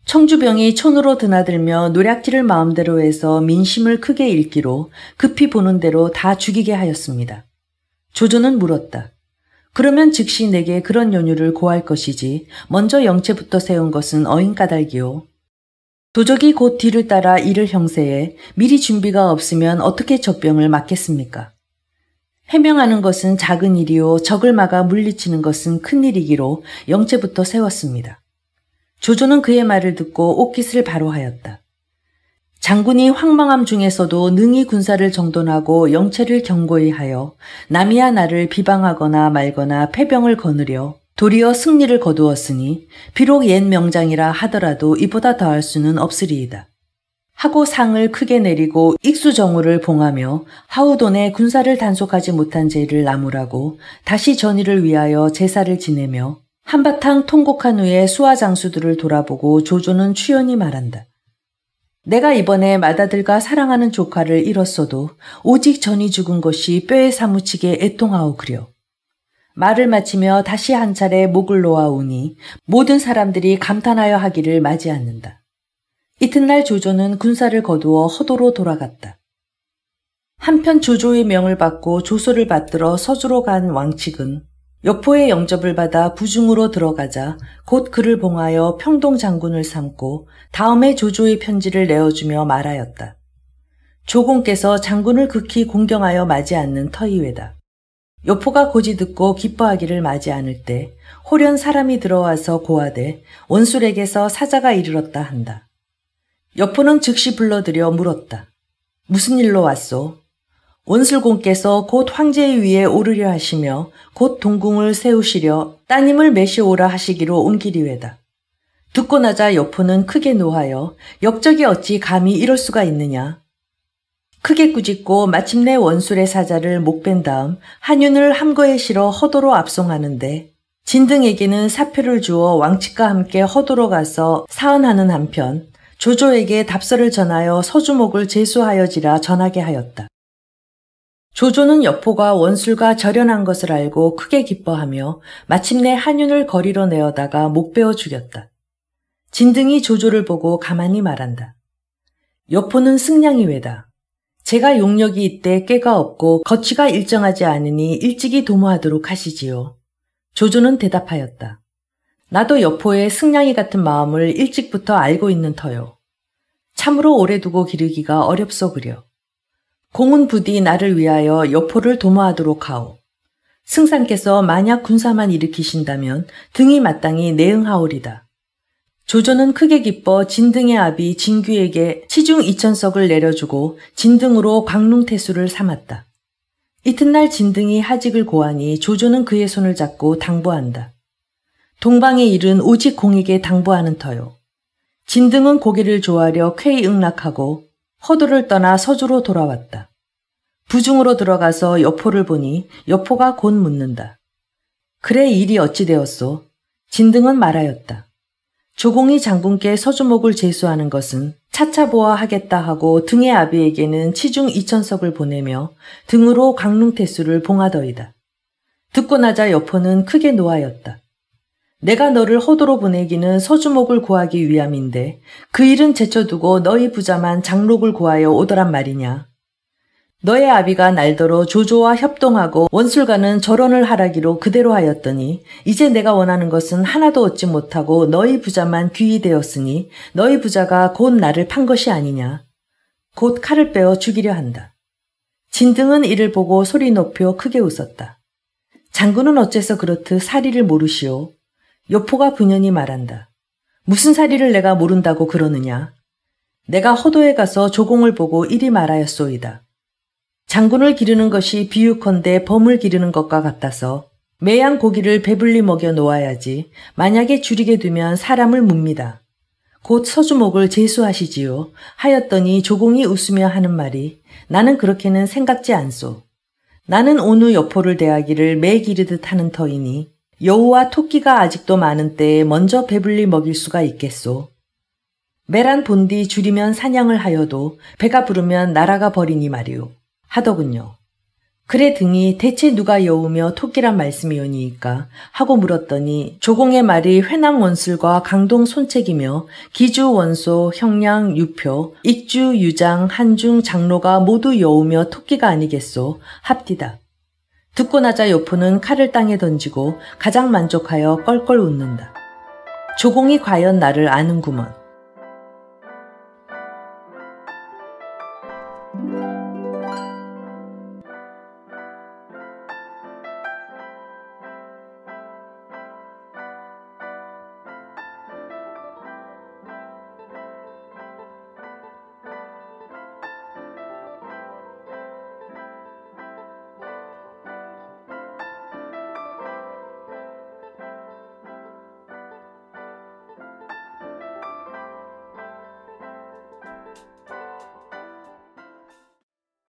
청주병이 촌으로 드나들며 노략질을 마음대로 해서 민심을 크게 읽기로 급히 보는 대로 다 죽이게 하였습니다. 조조는 물었다. 그러면 즉시 내게 그런 연유를 고할 것이지 먼저 영체부터 세운 것은 어인 까닭이요. 도적이 곧 뒤를 따라 이를 형세해 미리 준비가 없으면 어떻게 적병을 막겠습니까? 해명하는 것은 작은 일이요 적을 막아 물리치는 것은 큰 일이기로 영체부터 세웠습니다. 조조는 그의 말을 듣고 옷깃을 바로 하였다. 장군이 황망함 중에서도 능히 군사를 정돈하고 영체를 견고히 하여 남이야 나를 비방하거나 말거나 패병을 거느려 도리어 승리를 거두었으니 비록 옛 명장이라 하더라도 이보다 더할 수는 없으리이다. 하고 상을 크게 내리고 익수정우를 봉하며 하우돈의 군사를 단속하지 못한 죄를 나무라고 다시 전의를 위하여 제사를 지내며 한바탕 통곡한 후에 수하 장수들을 돌아보고 조조는 추연히 말한다. 내가 이번에 맏아들과 사랑하는 조카를 잃었어도 오직 전이 죽은 것이 뼈에 사무치게 애통하오 그려. 말을 마치며 다시 한 차례 목을 놓아오니 모든 사람들이 감탄하여 하기를 맞이 않는다. 이튿날 조조는 군사를 거두어 허도로 돌아갔다. 한편 조조의 명을 받고 조소를 받들어 서주로 간 왕칙은 역포의 영접을 받아 부중으로 들어가자 곧 그를 봉하여 평동 장군을 삼고 다음에 조조의 편지를 내어주며 말하였다. 조공께서 장군을 극히 공경하여 맞이 않는 터이외다. 역포가 고지 듣고 기뻐하기를 맞이 않을 때 호련 사람이 들어와서 고하되 원술에게서 사자가 이르렀다 한다. 역포는 즉시 불러들여 물었다. 무슨 일로 왔소? 원술공께서 곧 황제의 위에 오르려 하시며 곧 동궁을 세우시려 따님을 메시오라 하시기로 온 길이외다. 듣고 나자 역포는 크게 노하여 역적이 어찌 감히 이럴 수가 있느냐. 크게 꾸짖고 마침내 원술의 사자를 목벤 다음 한윤을 함거에 실어 허도로 압송하는데 진등에게는 사표를 주어 왕칙과 함께 허도로 가서 사언하는 한편 조조에게 답서를 전하여 서주목을 제수하여지라 전하게 하였다. 조조는 역포가 원술과 절연한 것을 알고 크게 기뻐하며 마침내 한윤을 거리로 내어다가 목베어 죽였다. 진등이 조조를 보고 가만히 말한다. 역포는 승량이외다. 제가 용력이 있되 꾀가 없고 거취가 일정하지 않으니 일찍이 도모하도록 하시지요. 조조는 대답하였다. 나도 역포의 승량이 같은 마음을 일찍부터 알고 있는 터요. 참으로 오래 두고 기르기가 어렵소 그려. 공은 부디 나를 위하여 역포를 도모하도록 하오. 승상께서 만약 군사만 일으키신다면 등이 마땅히 내응하오리다. 조조는 크게 기뻐 진등의 아비 진규에게 치중 2,000석을 내려주고 진등으로 광릉태수를 삼았다. 이튿날 진등이 하직을 고하니 조조는 그의 손을 잡고 당부한다. 동방의 일은 오직 공에게 당부하는 터요. 진등은 고개를 조아려 쾌히 응낙하고 허도를 떠나 서주로 돌아왔다. 부중으로 들어가서 여포를 보니 여포가 곧 묻는다. 그래 일이 어찌 되었소? 진등은 말하였다. 조공이 장군께 서주목을 제수하는 것은 차차 보아하겠다 하고 등의 아비에게는 치중 2,000석을 보내며 등으로 강릉태수를 봉하더이다. 듣고 나자 여포는 크게 노하였다. 내가 너를 허도로 보내기는 서주목을 구하기 위함인데 그 일은 제쳐두고 너희 부자만 장록을 구하여 오더란 말이냐. 너의 아비가 날더러 조조와 협동하고 원술과는 절언을 하라기로 그대로 하였더니 이제 내가 원하는 것은 하나도 얻지 못하고 너희 부자만 귀히 되었으니 너희 부자가 곧 나를 판 것이 아니냐. 곧 칼을 빼어 죽이려 한다. 진등은 이를 보고 소리 높여 크게 웃었다. 장군은 어째서 그렇듯 사리를 모르시오? 여포가 분연히 말한다. 무슨 사리를 내가 모른다고 그러느냐. 내가 허도에 가서 조공을 보고 이리 말하였소이다. 장군을 기르는 것이 비유컨대 범을 기르는 것과 같아서 매양 고기를 배불리 먹여 놓아야지 만약에 줄이게 두면 사람을 뭅니다. 곧 서주목을 제수하시지요. 하였더니 조공이 웃으며 하는 말이 나는 그렇게는 생각지 않소. 나는 오누 여포를 대하기를 매 기르듯 하는 터이니 여우와 토끼가 아직도 많은 때에 먼저 배불리 먹일 수가 있겠소. 매란 본디 줄이면 사냥을 하여도 배가 부르면 날아가 버리니 말이오. 하더군요. 그래 등이 대체 누가 여우며 토끼란 말씀이오니이까 하고 물었더니 조공의 말이 회남 원술과 강동 손책이며 기주 원소 형량 유표 익주 유장 한중 장로가 모두 여우며 토끼가 아니겠소 합디다. 듣고 나자 여포는 칼을 땅에 던지고 가장 만족하여 껄껄 웃는다. 조공이 과연 나를 아는구먼.